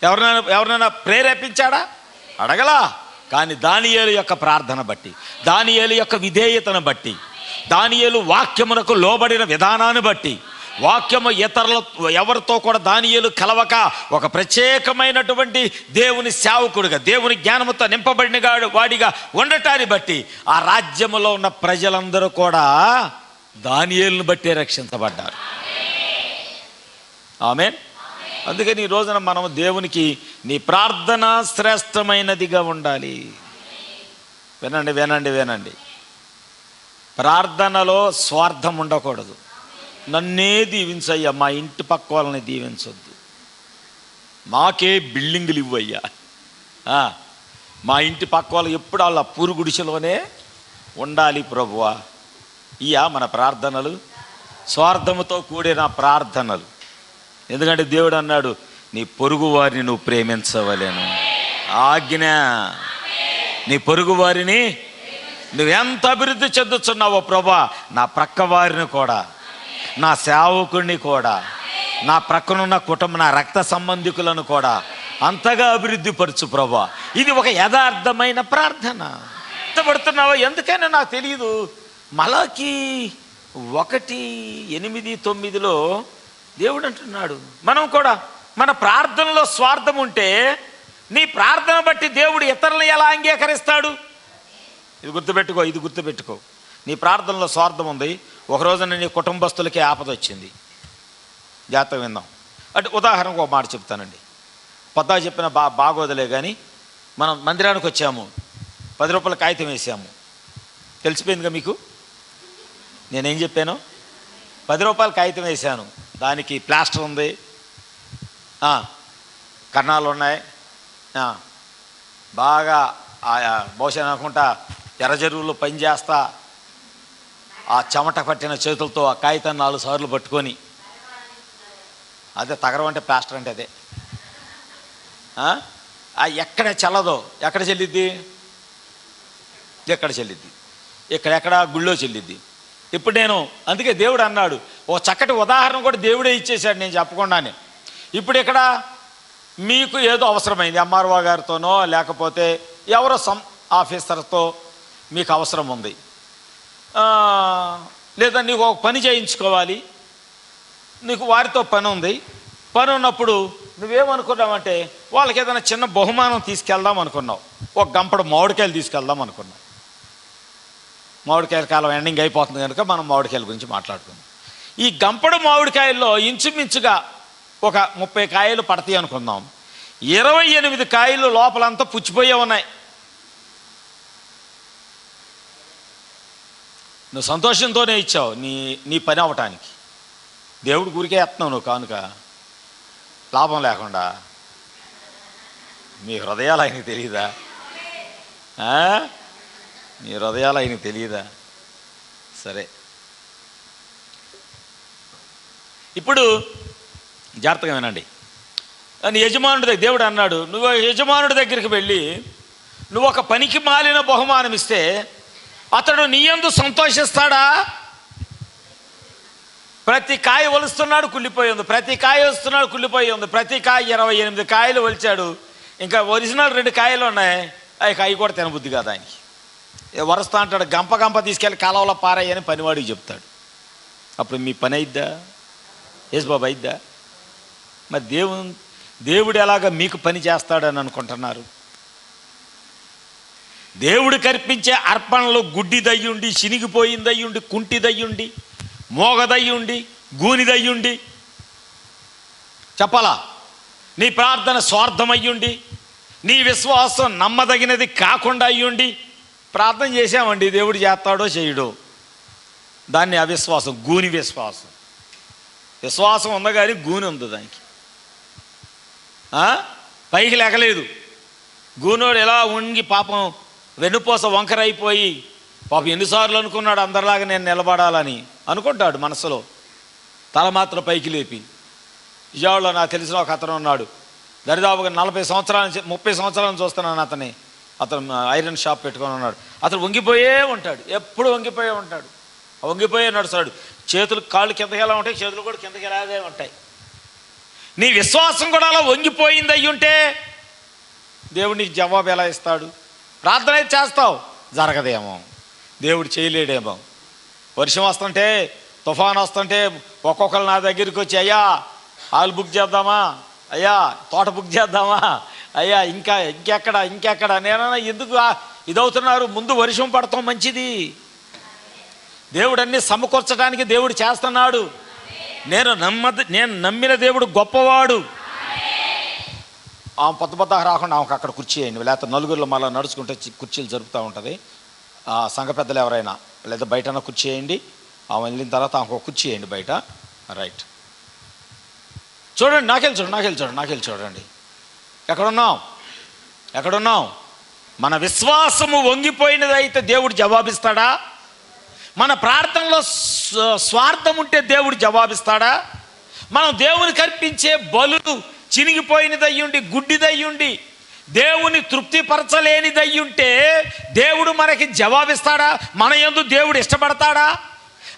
ఎవరినైనా ప్రేరేపించాడా? అడగలా. కానీ దానియేలు యొక్క ప్రార్థన బట్టి, దానియేలు యొక్క విధేయతను బట్టి, దానియేలు వాక్యమునకు లోబడిన విధానాన్ని బట్టి, వాక్యము ఎవరితో కూడా దానియేలు కలవక ఒక ప్రత్యేకమైనటువంటి దేవుని సేవకుడిగా, దేవుని జ్ఞానముతో నింపబడిన వాడిగా ఉండటాన్ని బట్టి ఆ రాజ్యములో ఉన్న ప్రజలందరూ కూడా దానియేలును బట్టే రక్షించబడ్డారు. ఆమేన్. అందుకని ఈ రోజున మనం దేవునికి నీ ప్రార్థన శ్రేష్టమైనదిగా ఉండాలి. వినండి వినండి వినండి, ప్రార్థనలో స్వార్థం ఉండకూడదు. నన్నే దీవించయ్యా, మా ఇంటి పక్క వాళ్ళని దీవించొద్దు. మాకే బిల్డింగులు ఇవ్వయ్యా, మా ఇంటి పక్క వాళ్ళు ఎప్పుడు వాళ్ళ పూరుగుడిసెలోనే ఉండాలి ప్రభువా. ఇయా మన ప్రార్థనలు, స్వార్థముతో కూడిన ప్రార్థనలు. ఎందుకంటే దేవుడు అన్నాడు, నీ పొరుగు వారిని నువ్వు ప్రేమించవలెను. ఆజ్ఞ. నీ పొరుగు వారిని నువ్వెంత అభివృద్ధి చెందుతున్నావో ప్రభా, నా ప్రక్క వారిని కూడా, నా సేవకుడిని కూడా, నా ప్రక్కనున్న కుటుంబం, నా రక్త సంబంధికులను కూడా అంతగా అభివృద్ధి పరచు ప్రభా. ఇది ఒక యథార్థమైన ప్రార్థన. ఇష్టపడుతున్నావా? ఎందుకైనా నాకు తెలియదు. మలాకి 1:8-9 దేవుడు అంటున్నాడు, మనం కూడా మన ప్రార్థనలో స్వార్థం ఉంటే నీ ప్రార్థన బట్టి దేవుడు ఇతరులను ఎలా అంగీకరిస్తాడు? ఇది గుర్తుపెట్టుకో. నీ ప్రార్థనలో స్వార్థం ఉంది. ఒక రోజున నీ కుటుంబస్తులకి ఆపద వచ్చింది. జాగ్రత్తగా విందాం. అంటే ఉదాహరణకు ఒక మాట చెప్తానండి. పొద్దా చెప్పిన బాగోదలే కానీ మనం మందిరానికి వచ్చాము, 10 రూపాయల కాగితం వేసాము. తెలిసిపోయిందిగా మీకు నేనేం చెప్పాను? 10 రూపాయల కాగితం వేసాను, దానికి ప్లాస్టర్ ఉంది, కర్ణాలు ఉన్నాయి, బాగా బహుశా అనుకుంటా ఎర్రజరువులో పని చేస్తా ఆ చెమట పట్టిన చేతులతో ఆ కాగితాన్ని 4 సార్లు పట్టుకొని, అదే తగరం అంటే ప్లాస్టర్ అంటే అదే. ఎక్కడ చెల్లదో, ఎక్కడ చెల్లిద్ది? ఎక్కడ చెల్లిద్ది? ఎక్కడ గుళ్ళో చెల్లిద్ది. ఇప్పుడు నేను అందుకే దేవుడు అన్నాడు, ఓ చక్కటి ఉదాహరణ కూడా దేవుడే ఇచ్చేశాడు నేను చెప్పకుండానే. ఇప్పుడు ఇక్కడ మీకు ఏదో అవసరమైంది, ఎంఆర్ఓ గారితోనో లేకపోతే ఎవరో ఆఫీసర్తో మీకు అవసరం ఉంది, లేదా నీకు ఒక పని చేయించుకోవాలి, నీకు వారితో పని ఉంది. పని ఉన్నప్పుడు నువ్వేమనుకున్నావంటే వాళ్ళకి ఏదైనా చిన్న బహుమానం తీసుకెళ్దాం అనుకున్నావు. ఒక గంపడు మామిడికాయలు తీసుకెళ్దాం అనుకున్నావు. మామిడికాయల కాలం ఎండింగ్ అయిపోతుంది కనుక మనం మామిడికాయల గురించి మాట్లాడుకుందాం. ఈ గంపడు మామిడికాయల్లో ఇంచుమించుగా ఒక 30 కాయలు పడతాయి అనుకుందాం. 28 కాయలు లోపలంతా పుచ్చిపోయే ఉన్నాయి. నువ్వు సంతోషంతోనే ఇచ్చావు నీ పని అవ్వటానికి. దేవుడు గురికే ఎత్తున్నావు నువ్వు కానుక, లాభం లేకుండా. మీ హృదయాలు ఆయనకి తెలియదా? మీ హృదయాలు ఆయనకి తెలియదా? సరే, ఇప్పుడు జాగ్రత్తగా వినండి. అని యజమానుడి దేవుడు అన్నాడు, నువ్వు యజమానుడి దగ్గరికి వెళ్ళి నువ్వు ఒక పనికి మాలిన బహుమానం ఇస్తే అతడు నీ యందు సంతోషిస్తాడా? ప్రతి కాయ ఒలుస్తున్నాడు, కుళ్ళిపోయి ఉంది. ప్రతి కాయ వస్తున్నాడు, కుళ్ళిపోయి ఉంది. ప్రతి కాయ 28 కాయలు ఒలిచాడు. ఇంకా ఒరిజినల్ 2 కాయలు ఉన్నాయి. అవి కూడా తినబుద్ధి కాదు ఆయనకి. వరుస్తా అంటాడు, గంప తీసుకెళ్ళి కాలువలో పారాయని పనివాడికి చెప్తాడు. అప్పుడు మీ పని అయిద్దా? యేసు బాబు అయిద్దా? మరి దేవుడు ఎలాగ మీకు పని చేస్తాడని అనుకుంటున్నారు? దేవుడు కర్పించే అర్పణలు గుడ్డిదయ్యుండి, చినిగిపోయిందయ్యుండి, కుంటిదయ్యుండి, మోగదయ్యుండి, గూనిదయ్యుండి చెప్పాలా? నీ ప్రార్థన స్వార్థమయ్యుండి, నీ విశ్వాసం నమ్మదగినది కాకుండా అయ్యుండి ప్రార్థన చేశామండి, దేవుడు చేస్తాడో చేయడో, దాన్ని అవిశ్వాసం, గూని విశ్వాసం. విశ్వాసం ఉంది కానీ గూని ఉంది దానికి. పైకి లేకలేదు. గూనోడు ఎలా ఉంగి పాపం వెన్నుపోస వంకర అయిపోయి పాపం ఎన్నిసార్లు అనుకున్నాడు అందరిలాగా నేను నిలబడాలని అనుకుంటాడు మనసులో, తల మాత్రం పైకి లేపి. విజయవాడలో నాకు తెలిసిన ఒక అతను ఉన్నాడు, దరిదాపుగా 40 సంవత్సరాల నుంచి 30 సంవత్సరాల నుంచి చూస్తున్నాను అతను ఐరన్ షాప్ పెట్టుకొని ఉన్నాడు. అతను వంగిపోయే ఉంటాడు, ఎప్పుడు వంగిపోయే ఉంటాడు. వంగిపోయే నడుస్తాడు. చేతులు కాళ్ళు కిందకి ఎలా ఉంటాయి, చేతులు కూడా కిందకి ఎలాగే ఉంటాయి. నీ విశ్వాసం కూడా అలా వంగిపోయింది అయ్యి ఉంటే దేవుడు నీకు జవాబు ఎలా ఇస్తాడు? ప్రార్థన అయితే చేస్తావు, జరగదేమో, దేవుడు చేయలేడేమో. వర్షం వస్తుంటే, తుఫాను వస్తుంటే ఒక్కొక్కరు నా దగ్గరికి వచ్చి, అయ్యా హాల్ బుక్ చేద్దామా, అయ్యా తోట బుక్ చేద్దామా, అయ్యా ఇంకెక్కడ నేనన్నా ఎందుకు ఇదవుతున్నారు? ముందు వర్షం పడతాం మంచిది. దేవుడు అన్నీ సమకూర్చడానికి దేవుడు చేస్తున్నాడు. నేను నమ్మిన దేవుడు గొప్పవాడు. ఆమె పొద్దు రాకుండా ఆమెకు అక్కడ కుర్చీ వేయండి, లేకపోతే నలుగురిలో మళ్ళీ నడుచుకుంటే కుర్చీలు జరుపుతూ ఉంటుంది. సంఘ పెద్దలు ఎవరైనా లేదా బయటన్నా కుర్చీ వేయండి. ఆమె వెళ్ళిన తర్వాత ఆమెకు ఒక కుర్చీ వేయండి బయట. రైట్, చూడండి, నాకెళ్ళి చూడండి. ఎక్కడున్నాం? మన విశ్వాసము వంగిపోయినది అయితే దేవుడు జవాబిస్తాడా? మన ప్రార్థనలో స్వార్థం ఉంటే దేవుడు జవాబిస్తాడా? మనం దేవునికి అర్పించే బలులు చినిగిపోయినదయ్యుండి, గుడ్డిదయ్యుండి, దేవుని తృప్తిపరచలేనిదయ్యుంటే దేవుడు మనకి జవాబిస్తాడా? మన యందు దేవుడు ఇష్టపడతాడా?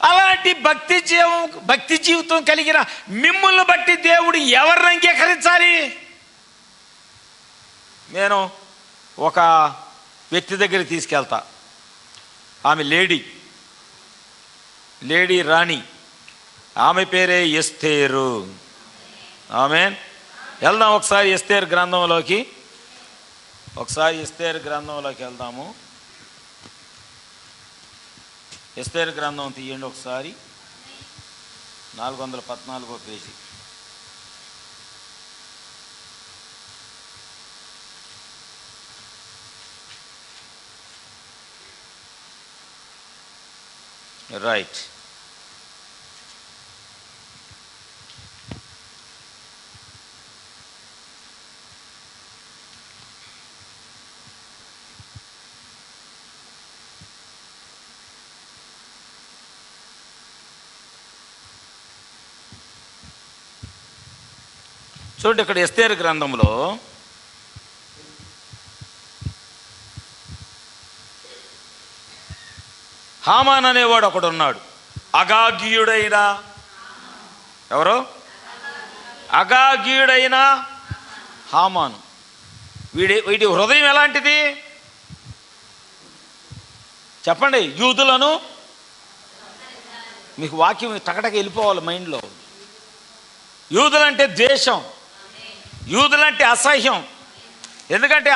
అలాంటి భక్తి జీవితం కలిగిన మిమ్ములను బట్టి దేవుడు ఎవరిని అంగీకరించాలి? నేను ఒక వ్యక్తి దగ్గరికి తీసుకెళ్తా. ఆమె లేడీ రాణి, ఆమె పేరే ఎస్తేరు. ఆమేన్. వెళ్దాం ఒకసారి ఎస్తేరు గ్రంథంలోకి వెళ్దాము. ఎస్తేరు గ్రంథం తీయండి ఒకసారి, 414 పేజీ. రైట్. చూడండి, ఇక్కడ ఎస్తేరు గ్రంథంలో హామాన్ అనేవాడు ఒకడు ఉన్నాడు. అగాగీయుడైన ఎవరు? అగాగీయుడైన హామాను. వీడి హృదయం ఎలాంటిది చెప్పండి? యూదులను, మీకు వాక్యం టకటక వెళ్ళిపోవాలి మైండ్లో. యూదులంటే ద్వేషం, యూదులంటే అసహ్యం. ఎందుకంటే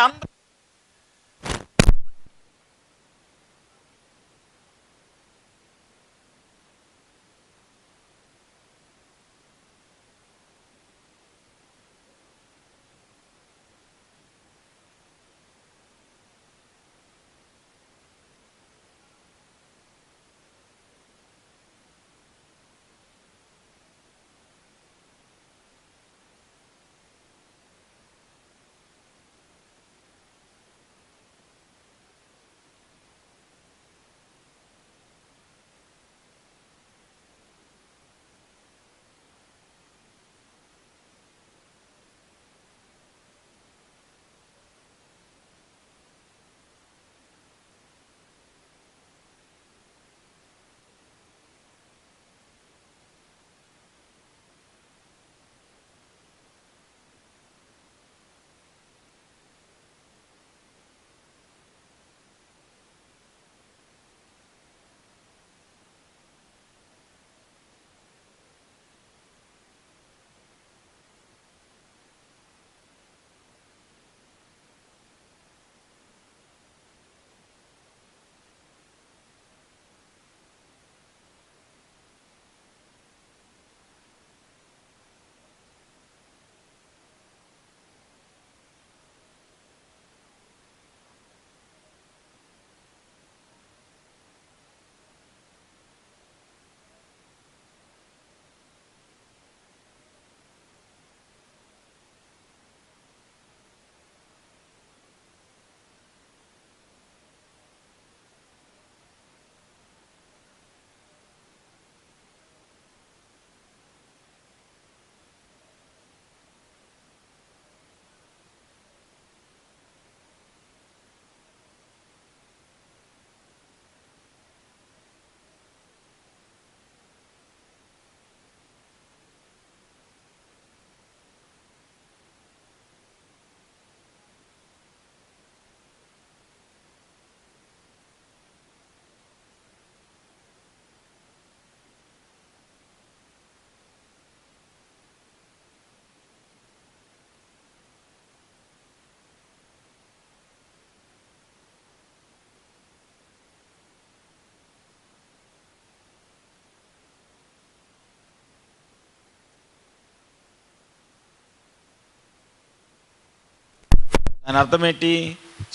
దాని అర్థం ఏంటి?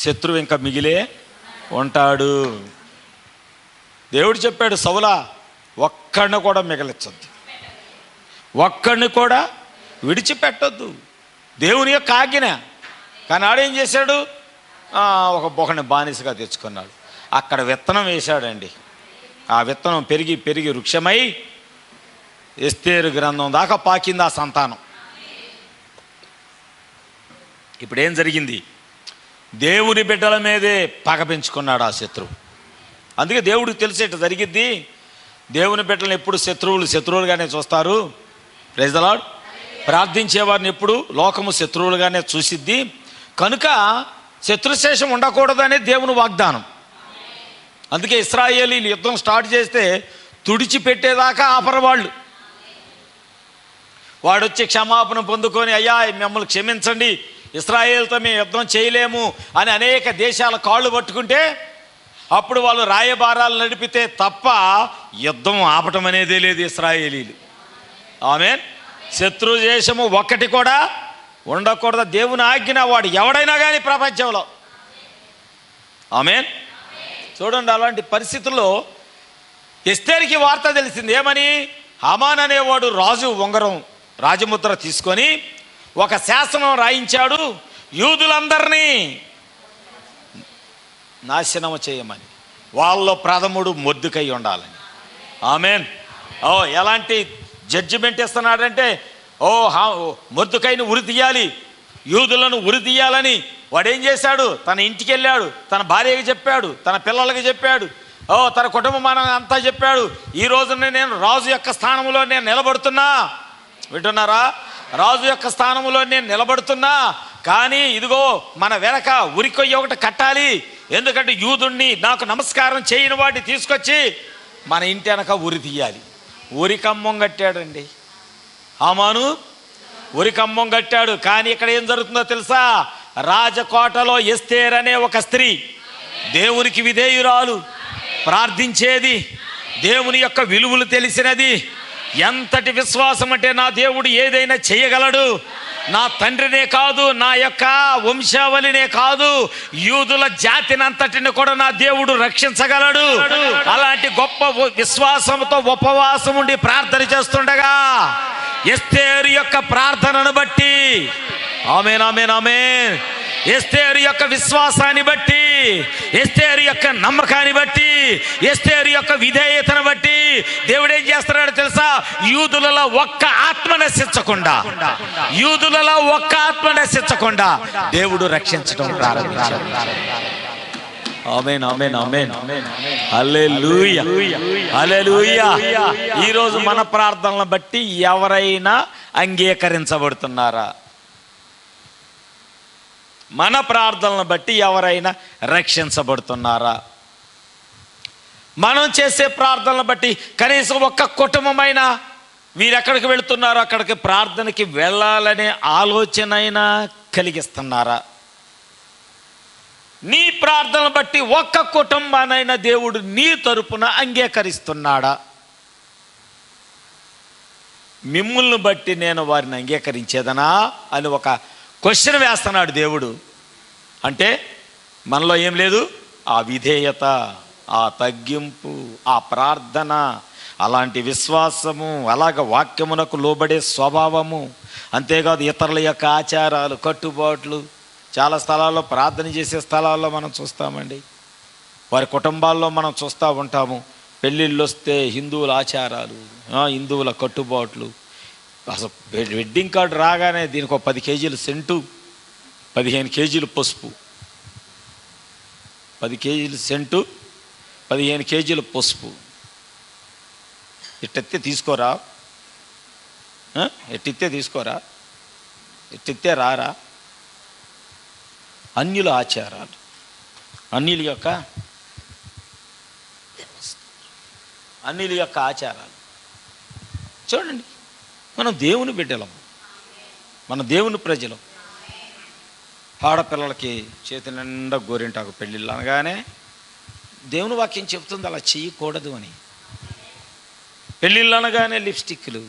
శత్రువు ఇంకా మిగిలే ఉంటాడు. దేవుడు చెప్పాడు, సౌలా ఒక్కడిని కూడా మిగలించొద్దు, ఒక్కడిని కూడా విడిచిపెట్టొద్దు. దేవుని యొక్క ఆజ్ఞ. కానీ ఆడేం చేశాడు? ఒకడిని బానిసగా తెచ్చుకున్నాడు. అక్కడ విత్తనం వేశాడండి. ఆ విత్తనం పెరిగి పెరిగి వృక్షమై ఎస్తేరు గ్రంథం దాకా పాకింది ఆ సంతానం. ఇప్పుడు ఏం జరిగింది? దేవుని బిడ్డల మీదే పగ పెంచుకున్నాడు ఆ శత్రువు. అందుకే దేవుడికి తెలిసేట జరిగిద్ది. దేవుని బిడ్డలను ఎప్పుడు శత్రువులుగానే చూస్తారు. Praise the lord. ప్రార్థించేవారిని ఎప్పుడు లోకము శత్రువులుగానే చూసిద్ది. కనుక శత్రుశేషం ఉండకూడదనే దేవుని వాగ్దానం. అందుకే ఇశ్రాయేలీలు యుద్ధం స్టార్ట్ చేస్తే తుడిచిపెట్టేదాకా ఆపరవాళ్ళు. వాడొచ్చి క్షమాపణ పొందుకొని, అయ్యా మిమ్మల్ని క్షమించండి, ఇశ్రాయేల్తో మేము యుద్ధం చేయలేము అని అనేక దేశాల కాళ్ళు పట్టుకుంటే అప్పుడు వాళ్ళు రాయబారాలు నడిపితే తప్ప యుద్ధం ఆపటం అనేదే లేదు ఇశ్రాయేలీలు. ఆమేన్. శత్రు దేశము ఒక్కటి కూడా ఉండకూడదు. దేవుని ఆజ్ఞ వాడు ఎవడైనా కానీ ప్రపంచంలో. ఆమేన్. చూడండి, అలాంటి పరిస్థితుల్లో ఎస్తేరుకి వార్త తెలిసింది. ఏమని? హామాన్ అనేవాడు రాజు ఉంగరం రాజముద్ర తీసుకొని ఒక శాసనం రాయించాడు, యూదులందరినీ నాశనం చేయమని. వాళ్ళలో ప్రథముడు మొర్దెకై ఉండాలని. ఆమేన్. ఎలాంటి జడ్జిమెంట్ ఇస్తున్నాడంటే, మొర్దెకైని ఉరి తీయాలి, యూదులను ఉరి తీయాలని వాడేం చేశాడు? తన ఇంటికి వెళ్ళాడు, తన భార్యకి చెప్పాడు, తన పిల్లలకి చెప్పాడు, తన కుటుంబం అంతా చెప్పాడు. ఈ రోజున నేను రాజు యొక్క స్థానంలో నేను నిలబడుతున్నా. వింటున్నారా? రాజు యొక్క స్థానంలో నేను నిలబడుతున్నా. కానీ ఇదిగో మన వెనక ఉరికొయ్యి ఒకటి కట్టాలి. ఎందుకంటే యూదుణ్ణి, నాకు నమస్కారం చేయని వాడిని తీసుకొచ్చి మన ఇంటి వెనక ఉరి తీయాలి. ఉరికమ్మం కట్టాడండి హామాను, ఉరికమ్మం కట్టాడు. కానీ ఇక్కడ ఏం జరుగుతుందో తెలుసా? రాజకోటలో ఎస్తేర్ అనే ఒక స్త్రీ, దేవునికి విధేయురాలు, ప్రార్థించేది, దేవుని యొక్క విలువలు తెలిసినది. ఎంతటి విశ్వాసం అంటే, నా దేవుడు ఏదైనా చేయగలడు, నా తండ్రినే కాదు, నా యొక్క వంశావళినే కాదు, యూదుల జాతిని అంతటిని కూడా నా దేవుడు రక్షించగలడు. అలాంటి గొప్ప విశ్వాసంతో ఉపవాసం ఉండి ప్రార్థన చేస్తుండగా ఎస్తేరు యొక్క ప్రార్థనను బట్టి, ఆమేన్ ఆమేన్ ఆమేన్, ఎస్తేరు యొక్క విశ్వాసాన్ని బట్టి, ఎస్తేరు యొక్క నమ్మకాన్ని బట్టి, ఎస్తేరు యొక్క విధేయతను బట్టి దేవుడు ఏం చేస్తున్నాడు తెలుసా? యూదులలో ఒక్క ఆత్మ నశించకుండా దేవుడు రక్షించడం ప్రారంభించాడు. ఆమేన్ ఆమేన్ ఆమేన్ హల్లెలూయా హల్లెలూయా. ఈరోజు మన ప్రార్థనలను బట్టి ఎవరైనా అంగీకరించబడుతున్నారా? మన ప్రార్థనలను బట్టి ఎవరైనా రక్షించబడుతున్నారా? మనం చేసే ప్రార్థనలను బట్టి కనీసం ఒక్క కుటుంబమైనా వీరెక్కడికి వెళుతున్నారో అక్కడికి ప్రార్థనకి వెళ్ళాలనే ఆలోచన అయినా కలిగిస్తున్నారా? నీ ప్రార్థనలు బట్టి ఒక్క కుటుంబానైనా దేవుడు నీ తరపున అంగీకరిస్తున్నాడా? మిమ్ముల్ని బట్టి నేను వారిని అంగీకరించేదనా అని ఒక క్వశ్చన్ వేస్తున్నాడు దేవుడు. అంటే మనలో ఏం లేదు? ఆ విధేయత, ఆ తగ్గింపు, ఆ ప్రార్థన, అలాంటి విశ్వాసము, అలాగ వాక్యమునకు లోబడే స్వభావము. అంతేకాదు ఇతరుల యొక్క ఆచారాలు, కట్టుబాట్లు. చాలా స్థలాల్లో ప్రార్థన చేసే స్థలాల్లో మనం చూస్తామండి, వారి కుటుంబాల్లో మనం చూస్తూ ఉంటాము. పెళ్ళిళ్ళు వస్తే హిందువుల ఆచారాలు, హిందువుల కట్టుబాట్లు. అసలు వెడ్డింగ్ కార్డు రాగానే దీనికి ఒక 10 కేజీలు సెంటు, 15 కేజీలు పసుపు, 10 కేజీలు సెంటు, 15 కేజీలు పసుపు. ఇట్టెత్తే తీసుకోరా, ఎట్టిత్తే రారా. అన్యుల ఆచారాలు, అన్యుల యొక్క ఆచారాలు. చూడండి, మనం దేవుని బిడ్డలం, మన దేవుని ప్రజలం. ఆడపిల్లలకి చేతి నిండా గోరింటాకు పెళ్ళిళ్ళు అనగానే దేవుని వాక్యం చెప్తుంది అలా చేయకూడదు అని. పెళ్ళిళ్ళు అనగానే లిప్స్టిక్లు,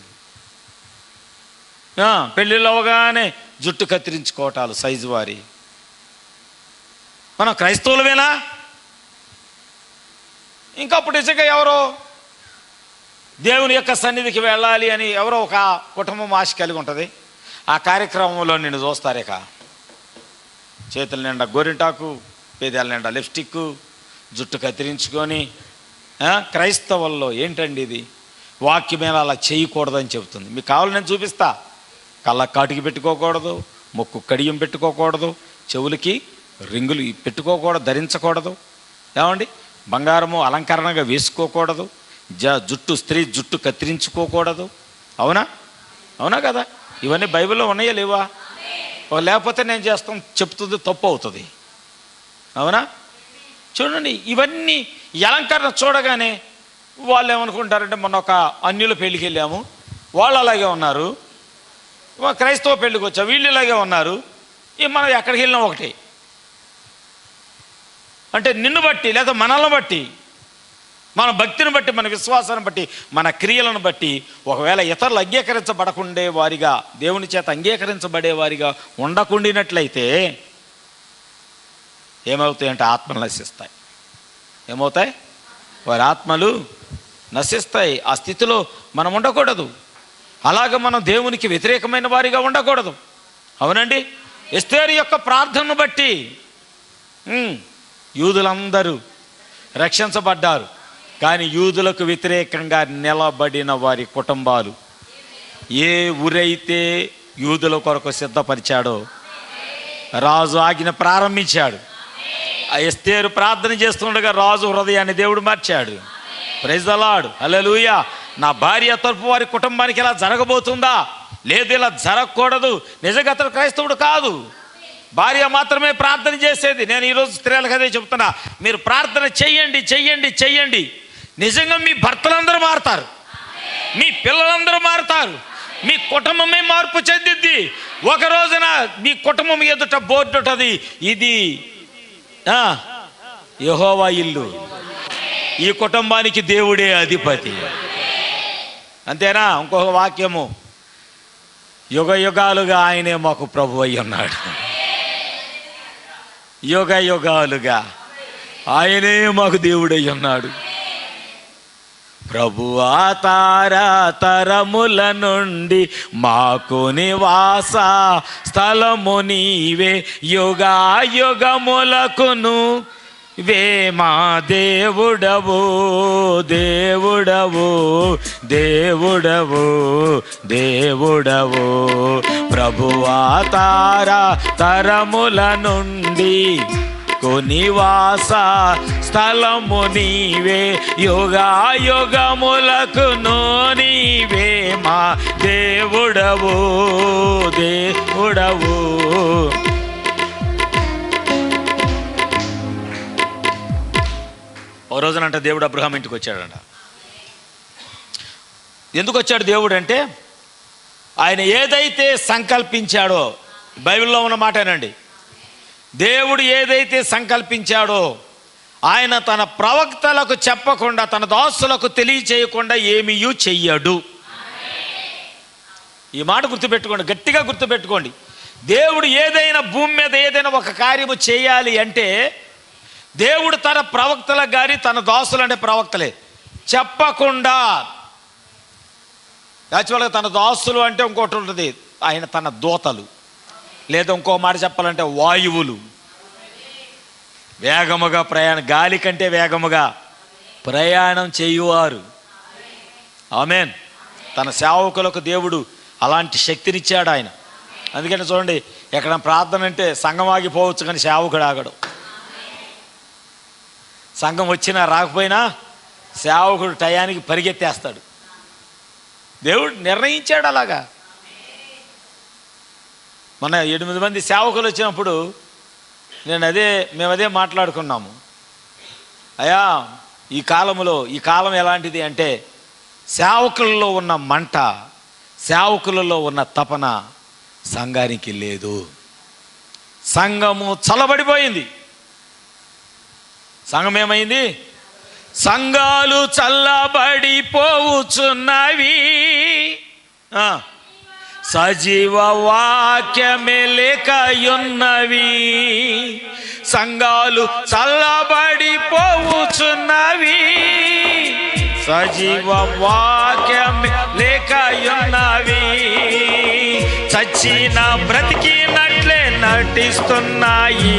పెళ్ళిళ్ళు అవగానే జుట్టు కత్తిరించుకోవటాలు సైజు వారి. మనం క్రైస్తవులమేనా? ఇంకా అప్పుడు నిజంగా ఎవరో దేవుని యొక్క సన్నిధికి వెళ్ళాలి అని ఎవరో ఒక కుటుంబం ఆశ కలిగి ఉంటుంది. ఆ కార్యక్రమంలో నిన్ను చూస్తారు. ఇక చేతుల నిండా గోరింటాకు, పేదాల నిండా లిప్స్టిక్, జుట్టు కత్తిరించుకొని, క్రైస్తవుల్లో ఏంటండి ఇది, వాక్యం మీద అలా చేయకూడదని చెబుతుంది. మీకు కావాలి నేను చూపిస్తా. కళ్ళ కాటికి పెట్టుకోకూడదు, ముక్కు కడియం పెట్టుకోకూడదు, చెవులకి రింగులు పెట్టుకోకూడదు, ధరించకూడదు. ఏమండి, బంగారము అలంకరణగా వేసుకోకూడదు, స్త్రీ జుట్టు కత్తిరించుకోకూడదు. అవునా? అవునా కదా? ఇవన్నీ బైబిల్లో ఉన్నాయా లేవా? లేకపోతే నేను చేస్తాను చెప్తుంది తప్పు అవుతుంది. అవునా? చూడండి, ఇవన్నీ ఈ అలంకరణ చూడగానే వాళ్ళు ఏమనుకుంటారంటే, మొన్న ఒక అన్యుల పెళ్ళికి వెళ్ళాము, వాళ్ళు అలాగే ఉన్నారు. క్రైస్తవ పెళ్ళికి వచ్చా, వీళ్ళు ఇలాగే ఉన్నారు. మనం ఎక్కడికి వెళ్ళినా ఒకటి. అంటే నిన్ను బట్టి లేదా మనల్ని బట్టి, మన భక్తిని బట్టి, మన విశ్వాసాన్ని బట్టి, మన క్రియలను బట్టి ఒకవేళ ఇతరులు అంగీకరించబడకుండే వారిగా, దేవుని చేత అంగీకరించబడే వారిగా ఉండకుండినట్లయితే ఏమవుతాయంటే ఆత్మలు నశిస్తాయి. ఏమవుతాయి? వారి ఆత్మలు నశిస్తాయి. ఆ స్థితిలో మనం ఉండకూడదు. అలాగ మనం దేవునికి వ్యతిరేకమైన వారిగా ఉండకూడదు. అవునండి. ఎస్తేరు యొక్క ప్రార్థనను బట్టి యూదులందరూ రక్షించబడ్డారు. కానీ యూదులకు వ్యతిరేకంగా నిలబడిన వారి కుటుంబాలు, ఏ ఊరైతే యూదుల కొరకు సిద్ధపరిచాడో రాజు ఆజ్ఞ ప్రారంభించాడు. ఆ ఎస్తేరు ప్రార్థన చేస్తుండగా రాజు హృదయాన్ని దేవుడు మార్చాడు. ప్రైజ్ ది లార్డ్, హల్లెలూయా. నా భార్య తరపు వారి కుటుంబానికి ఇలా జరగబోతుందా? లేదు, ఇలా జరగకూడదు. నిజంగా అతను క్రైస్తవుడు కాదు, భార్య మాత్రమే ప్రార్థన చేసేది. నేను ఈరోజు స్త్రీలకు అదే చెప్తున్నా, మీరు ప్రార్థన చెయ్యండి, చెయ్యండి, చెయ్యండి. నిజంగా మీ భర్తలందరూ మారుతారు, మీ పిల్లలందరూ మారుతారు, మీ కుటుంబమే మార్పు చెందిద్ది. ఒక రోజున మీ కుటుంబం ఎదుట బోర్డు ఉంటుంది, ఇది యెహోవా ఇల్లు, ఈ కుటుంబానికి దేవుడే అధిపతి. అంతేనా? ఇంకొక వాక్యము, యుగ యుగాలుగా ఆయనే మాకు ప్రభు అయి ఉన్నాడు. యుగ యుగాలుగా ఆయనే మాకు దేవుడై ఉన్నాడు. ప్రభువా తారా తరముల నుండి మాకు నివాస స్థలము నీవే, యుగా యుగములకును వే మా దేవుడవు, దేవుడవు, దేవుడవు, దేవుడవు. ప్రభువా తారా తరముల నుండి నివాస స్థలము నీవే, యుగా యుగములకును నీవే మా దేవుడవు, దేవుడవు. ఓ రోజునంట దేవుడు అబ్రహాం ఇంటికి వచ్చాడంట. ఎందుకు వచ్చాడు దేవుడు అంటే, ఆయన ఏదైతే సంకల్పించాడో, బైబిల్లో ఉన్న మాటేనండి, దేవుడు ఏదైతే సంకల్పించాడో ఆయన తన ప్రవక్తలకు చెప్పకుండా, తన దాసులకు తెలియచేయకుండా ఏమీయూ చెయ్యడు. ఈ మాట గుర్తుపెట్టుకోండి, గట్టిగా గుర్తుపెట్టుకోండి. దేవుడు ఏదైనా భూమి మీద ఏదైనా ఒక కార్యము చేయాలి అంటే, దేవుడు తన ప్రవక్తలకు కానీ, తన దాసులు అంటే ప్రవక్తలే, చెప్పకుండా, యాక్చువల్గా తన దాసులు అంటే ఇంకోటి ఉంటుంది, ఆయన తన దూతలు, లేదా ఇంకో మాట చెప్పాలంటే వాయువులు, వేగముగా ప్రయాణం, గాలి కంటే వేగముగా ప్రయాణం చేయువారు. ఆమేన్. తన సేవకులకు దేవుడు అలాంటి శక్తినిచ్చాడు ఆయన. అందుకని చూడండి, ఎక్కడ ప్రార్థన అంటే సంఘం ఆగిపోవచ్చు కానీ సేవకుడు ఆగడు. సంఘం వచ్చినా రాకపోయినా సేవకుడు టయానికి పరిగెత్తేస్తాడు. దేవుడు నిర్ణయించాడు అలాగా. మన 8 మంది సేవకులు వచ్చినప్పుడు మేము అదే మాట్లాడుకున్నాము. అయ్యా, ఈ కాలం ఎలాంటిది అంటే, సేవకులలో ఉన్న మంట, సేవకులలో ఉన్న తపన సంఘానికి లేదు. సంఘము చల్లబడిపోయింది. సంఘం ఏమైంది? సంఘాలు చల్లబడిపోవుచున్నవి, సజీవ వాక్యమే లేకయున్నవి, సంఘాలు చల్లబడిపోవుచున్నవి, సజీవ వాక్యం లేకయున్నవి, చచ్చిన బ్రతికినట్లే నటిస్తున్నాయి,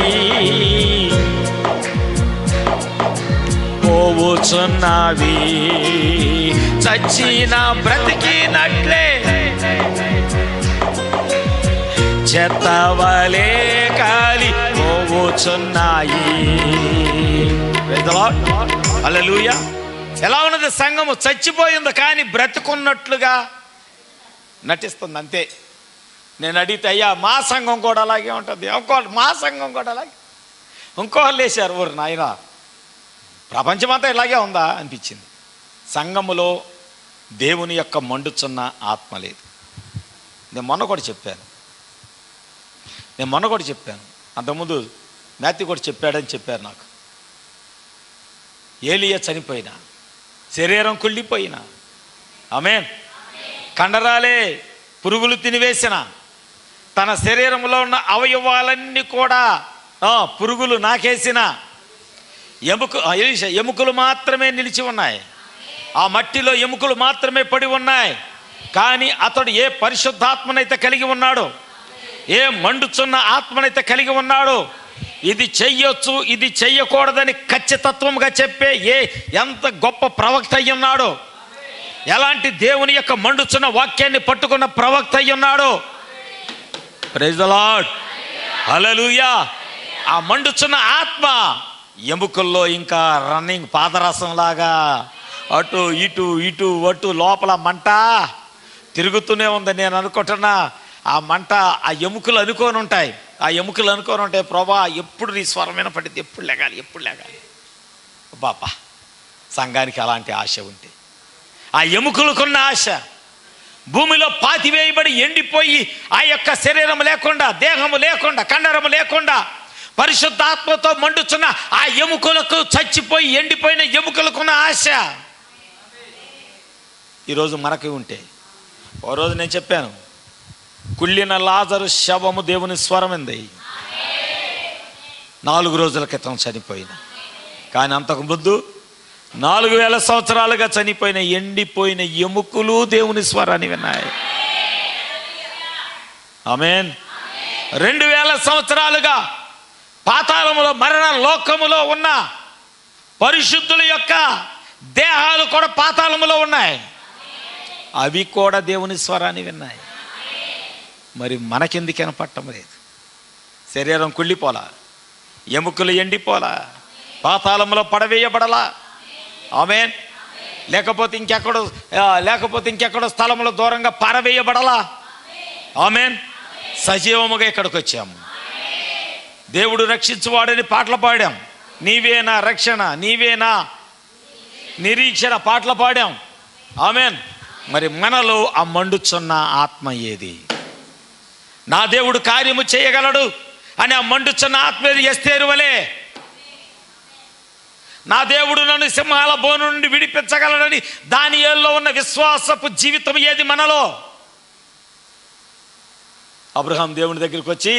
పోవుచున్నవి, చచ్చిన బ్రతికినట్లే చెత్తవలే కాలి పోవుచున్నాయి. హల్లెలూయా. ఎలా ఉన్నది? సంఘము చచ్చిపోయింది కానీ బ్రతుకున్నట్లుగా నటిస్తుంది, అంతే. నేను అడిగితే, అయ్యా మా సంఘం కూడా అలాగే ఉంటుంది, మా సంఘం కూడా అలాగే. ఇంకోళ్ళు లేచారు, ఊరు నాయన ప్రపంచమంతా ఇలాగే ఉందా అనిపించింది. సంఘములో దేవుని యొక్క మండుచున్న ఆత్మ లేదు. నేను మొన్న కూడా చెప్పాను, అంతకుముందు మ్యాథ్యూ కూడా చెప్పాడని చెప్పారు నాకు. ఏలియా చనిపోయినా, శరీరం కుళ్ళిపోయినా, ఆమేన్, కండరాలే పురుగులు తినివేసిన, తన శరీరంలో ఉన్న అవయవాలన్నీ కూడా పురుగులు నాకేసిన, ఎముకలు మాత్రమే నిలిచి ఉన్నాయి, ఆ మట్టిలో ఎముకలు మాత్రమే పడి ఉన్నాయి. కానీ అతడు ఏ పరిశుద్ధాత్మనైతే కలిగి ఉన్నాడో, ఏ మండుచున్న ఆత్మనైతే కలిగి ఉన్నాడో, ఇది చెయ్యొచ్చు ఇది చెయ్యకూడదని ఖచ్చితత్వంగా చెప్పే ఎంత గొప్ప ప్రవక్త అయి ఉన్నాడో, ఎలాంటి దేవుని యొక్క మండుచున్న వాక్యాన్ని పట్టుకున్న ప్రవక్త అయి ఉన్నాడో. ప్రైజ్ ది లార్డ్, హల్లెలూయా. ఆ మండుచున్న ఆత్మ ఎముకల్లో ఇంకా రన్నింగ్ పాదరసం లాగా అటు ఇటు ఇటు అటు లోపల మంట తిరుగుతూనే ఉంది. నేను అనుకుంటున్నా, ఆ మంట ఆ ఎముకలు అనుకోని ఉంటాయి, ప్రభా ఎప్పుడు నీ స్వరమైన పడింది, ఎప్పుడు లేగాలి. బాబా, సంఘానికి అలాంటి ఆశ ఉంటే, ఆ ఎముకలకున్న ఆశ, భూమిలో పాతివేయబడి ఎండిపోయి ఆ యొక్క శరీరం లేకుండా, దేహము లేకుండా, కండరము లేకుండా పరిశుద్ధాత్మతో మండుచున్న ఆ ఎముకలకు, చచ్చిపోయి ఎండిపోయిన ఎముకలకున్న ఆశ ఈరోజు మనకి ఉంటే. ఓ రోజు నేను చెప్పాను, కుళ్ళిన లాజరు శవము దేవుని స్వరమింది. 4 రోజుల క్రితం చనిపోయిన, కానీ అంతకు ముందు 4000 సంవత్సరాలుగా చనిపోయిన ఎండిపోయిన ఎముకలు దేవుని స్వరాన్ని విన్నాయి. ఆమేన్. 2000 సంవత్సరాలుగా పాతాళములో, మరణ లోకములో ఉన్న పరిశుద్ధుల యొక్క దేహాలు కూడా పాతాళములో ఉన్నాయి, అవి కూడా దేవుని స్వరాన్ని విన్నాయి. మరి మనకెందుకు వినపడటం లేదు? శరీరం కుళ్ళిపోలా, ఎముకలు ఎండిపోలా, పాతాళంలో పడవేయబడలా, ఆమేన్, లేకపోతే ఇంకెక్కడో స్థలంలో దూరంగా పారవేయబడలా, ఆమేన్. సజీవముగా ఇక్కడికి వచ్చాము. దేవుడు రక్షించువాడని పాటలు పాడాం, నీవేనా రక్షణ, నీవేనా నిరీక్షణ పాటలు పాడాం, ఆమేన్. మరి మనలో ఆ మండుచున్న ఆత్మ ఏది? నా దేవుడు కార్యము చేయగలడు అని ఆ మండుచున్న ఆత్మ ఏది? ఎస్తేరు వలె, నా దేవుడు నన్ను సింహాల బోను నుండి విడిపించగలడని దానియేలులో ఉన్న విశ్వాసపు జీవితం ఏది మనలో? అబ్రహాం దేవుని దగ్గరికి వచ్చి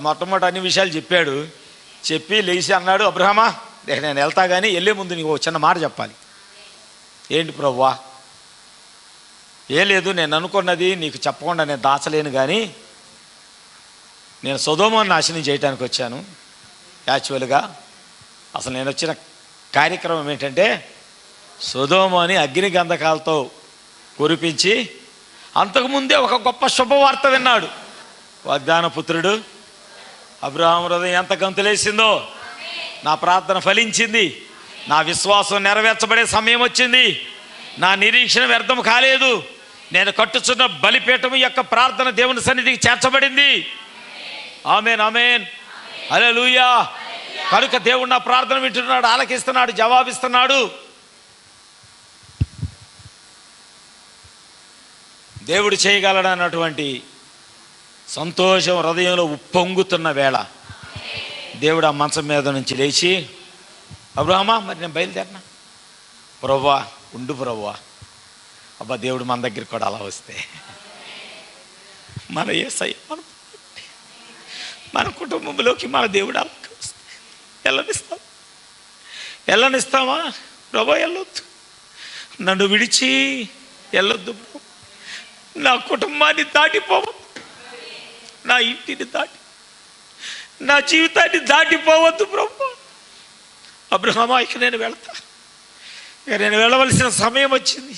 మొట్టమొదటి అన్ని విషయాలు చెప్పి లేచి అన్నాడు, అబ్రహామా నేను వెళ్తా కానీ వెళ్ళే ముందు నీకు చిన్న మాట చెప్పాలి. ఏంటి ప్రభువా? ఏ లేదు, నేను అనుకున్నది నీకు చెప్పకుండా నేను దాచలేను, కానీ నేను సొదొమను నాశనం చేయడానికి వచ్చాను. యాక్చువల్గా అసలు నేను వచ్చిన కార్యక్రమం ఏంటంటే, సొదొమని అగ్ని గంధకాలతో కురిపించి, అంతకుముందే ఒక గొప్ప శుభవార్త విన్నాడు. వాగ్దాన పుత్రుడు అబ్రహాం హృదయం ఎంత గంతులేసిందో, నా ప్రార్థన ఫలించింది, నా విశ్వాసం నెరవేర్చబడే సమయం వచ్చింది, నా నిరీక్షణ వ్యర్థం కాలేదు, నేను కట్టుచున్న బలిపీఠం యొక్క ప్రార్థన దేవుని సన్నిధికి చేర్చబడింది. ఆమేన్, ఆమేన్, హల్లెలూయా. కనుక దేవుడు నా ప్రార్థన వింటున్నాడు, ఆలకిస్తున్నాడు, జవాబిస్తున్నాడు. దేవుడు చేయగలడన్నటువంటి సంతోషం హృదయంలో ఉప్పొంగుతున్న వేళ దేవుడు ఆ మంచం మీద నుంచి లేచి, అబ్రహామా మరి నేను బయలుదేరినా? ప్రభువా ఉండు ప్రభువా. అబ్బా, దేవుడు మన దగ్గరికి కూడా అలా వస్తే, మన యేసయ్య మన కుటుంబంలోకి మన దేవుడు వెళ్ళనిస్తావా? ప్రభు వెళ్ళొద్దు, నన్ను విడిచి వెళ్ళొద్దు ప్రభు, నా కుటుంబాన్ని దాటిపోవద్దు, నా ఇంటిని దాటి నా జీవితాన్ని దాటిపోవద్దు ప్రభు. అబ్రహామా, ఇక నేను వెళ్తా, ఇక నేను వెళ్ళవలసిన సమయం వచ్చింది.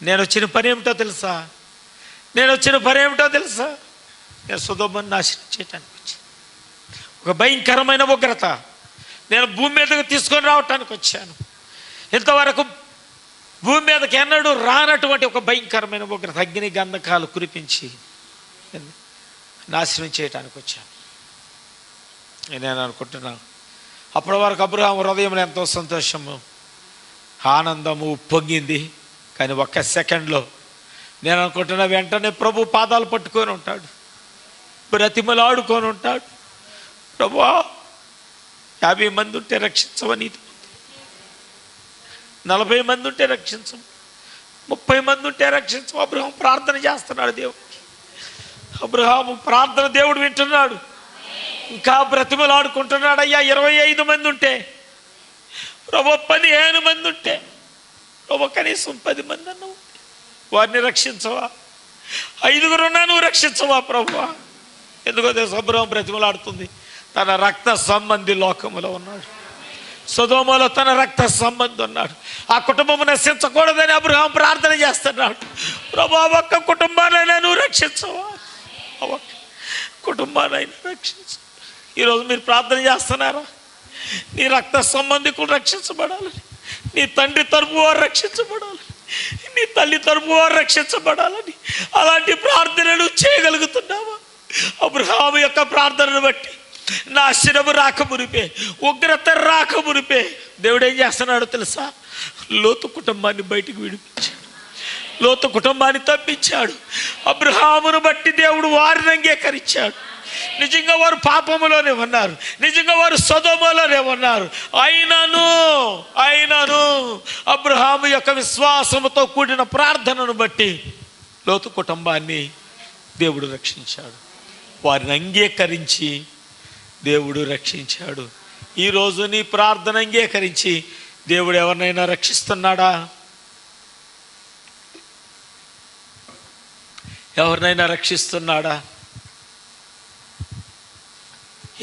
నేను వచ్చిన పని ఏమిటో తెలుసా? నేను సొదొమను నాశనం చేయటానికి వచ్చాను. ఒక భయంకరమైన ఉగ్రత నేను భూమి మీదకి తీసుకొని రావటానికి వచ్చాను. ఇంతవరకు భూమి మీదకి ఎన్నడూ రానటువంటి ఒక భయంకరమైన ఉగ్రత, అగ్ని గంధకాలు కురిపించి నాశనం చేయటానికి వచ్చాను. నేను అనుకుంటున్నాను, అప్పటి వరకు అబ్రహాము హృదయంలో ఎంతో సంతోషము, ఆనందము పొంగింది. కానీ ఒక్క సెకండ్లో నేను అనుకుంటున్నా వెంటనే ప్రభు పాదాలు పట్టుకొని ఉంటాడు, బ్రతిమలాడుకొని ఉంటాడు. ప్రభువా, 50 మంది ఉంటే రక్షించవని, 40 మంది ఉంటే రక్షించవు, 30 మంది ఉంటే రక్షించవు. అబ్రహాం ప్రార్థన చేస్తున్నాడు దేవుడికి. అబ్రహాము ప్రార్థన దేవుడు వింటున్నాడు. ఇంకా బ్రతిమలాడుకుంటున్నాడు, అయ్యా 25 మంది ఉంటే ప్రభు, 15 మంది ఉంటే ప్రభు, కనీసం 10 మంది అన్నావు, వారిని రక్షించవా? 5 ఉన్నా నువ్వు రక్షించవా ప్రభువా? ఎందుకో తెలుసు, అబ్రహాం బ్రతిమలాడుతుంది. తన రక్త సంబంధి లోకములో ఉన్నాడు, సొదొమలో తన రక్త సంబంధి ఉన్నాడు. ఆ కుటుంబం నశించకూడదని అబ్రహాం ప్రార్థన చేస్తున్నాడు. ప్రభు, ఒక్క కుటుంబానైనా నువ్వు రక్షించవా? ఒక్క కుటుంబానైనా రక్షించు. ఈరోజు మీరు ప్రార్థన చేస్తున్నారా? నీ రక్త సంబంధికులు రక్షించబడాలని, నీ తండ్రి తరపు వారు రక్షించబడాలని, నీ తల్లి తరపు వారు రక్షించబడాలని అలాంటి ప్రార్థనలు చేయగలుగుతున్నావా? అబ్రహాము యొక్క ప్రార్థనను బట్టి నాశనము రాకమునిపే, ఉగ్రత రాకమునిపే దేవుడు ఏం చేస్తున్నాడో తెలుసా? లోతు కుటుంబాన్ని బయటికి విడిపించాడు, లోతు కుటుంబాన్ని తప్పించాడు. అబ్రహామును బట్టి దేవుడు వారిని అంగీకరించాడు. నిజంగా వారు పాపములోనే ఉన్నారు, నిజంగా వారు సొదొమలోనే ఉన్నారు. అయినను అబ్రహాము యొక్క విశ్వాసముతో కూడిన ప్రార్థనను బట్టి లోతు కుటుంబాన్ని దేవుడు రక్షించాడు. వారిని అంగీకరించి దేవుడు రక్షించాడు. ఈరోజు నీ ప్రార్థన అంగీకరించి దేవుడు ఎవరినైనా రక్షిస్తున్నాడా? ఎవరినైనా రక్షిస్తున్నాడా?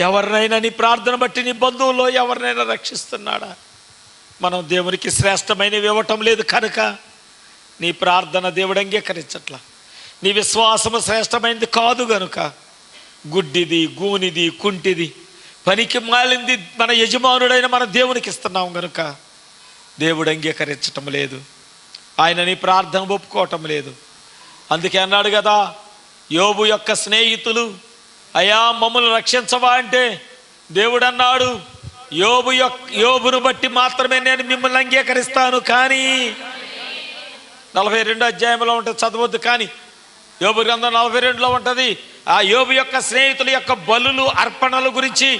ఎవరినైనా నీ ప్రార్థన బట్టి నీ బంధువుల్లో ఎవరినైనా రక్షిస్తున్నాడా? మనం దేవునికి శ్రేష్టమైనవి ఇవ్వటం లేదు కనుక నీ ప్రార్థన దేవుడు అంగీకరించట్లా. నీ విశ్వాసము శ్రేష్టమైనది కాదు గనుక గుడ్డిది, గూనిది, కుంటిది, పనికి మాలింది మన యజమానుడైన మన దేవునికి ఇస్తున్నాం గనుక దేవుడు అంగీకరించటం లేదు. ఆయన నీ ప్రార్థన ఒప్పుకోవటం లేదు. అందుకే అన్నాడు కదా, యోబు యొక్క స్నేహితులు, అయ్యా మమ్మల్ని రక్షించవా అంటే దేవుడు అన్నాడు, యోబును బట్టి మాత్రమే నేను మిమ్మల్ని అంగీకరిస్తాను. కానీ 42 అధ్యాయంలో ఉంటుంది, చదవద్దు. కానీ యోబు గ్రంథం 42లో ఉంటుంది. ఆ యోబు యొక్క స్నేహితుల యొక్క బలులు, అర్పణల గురించి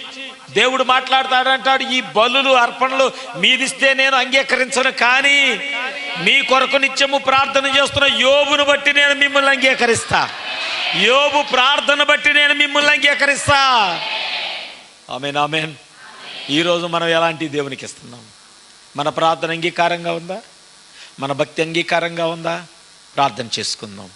దేవుడు మాట్లాడతాడంటాడు. ఈ బలులు, అర్పణలు మీదిస్తే నేను అంగీకరించను, కానీ మీ కొరకు నిత్యము ప్రార్థన చేస్తున్న యోబును బట్టి నేను మిమ్మల్ని అంగీకరిస్తా. యోబు ప్రార్థన బట్టి నేను మిమ్మల్ని అంగీకరిస్తా. ఆమేన్, ఆమేన్. ఈరోజు మనం ఎలాంటి దేవునికి ఇస్తున్నాం? మన ప్రార్థన అంగీకారంగా ఉందా? మన భక్తి అంగీకారంగా ఉందా? ప్రార్థన చేసుకుందాం.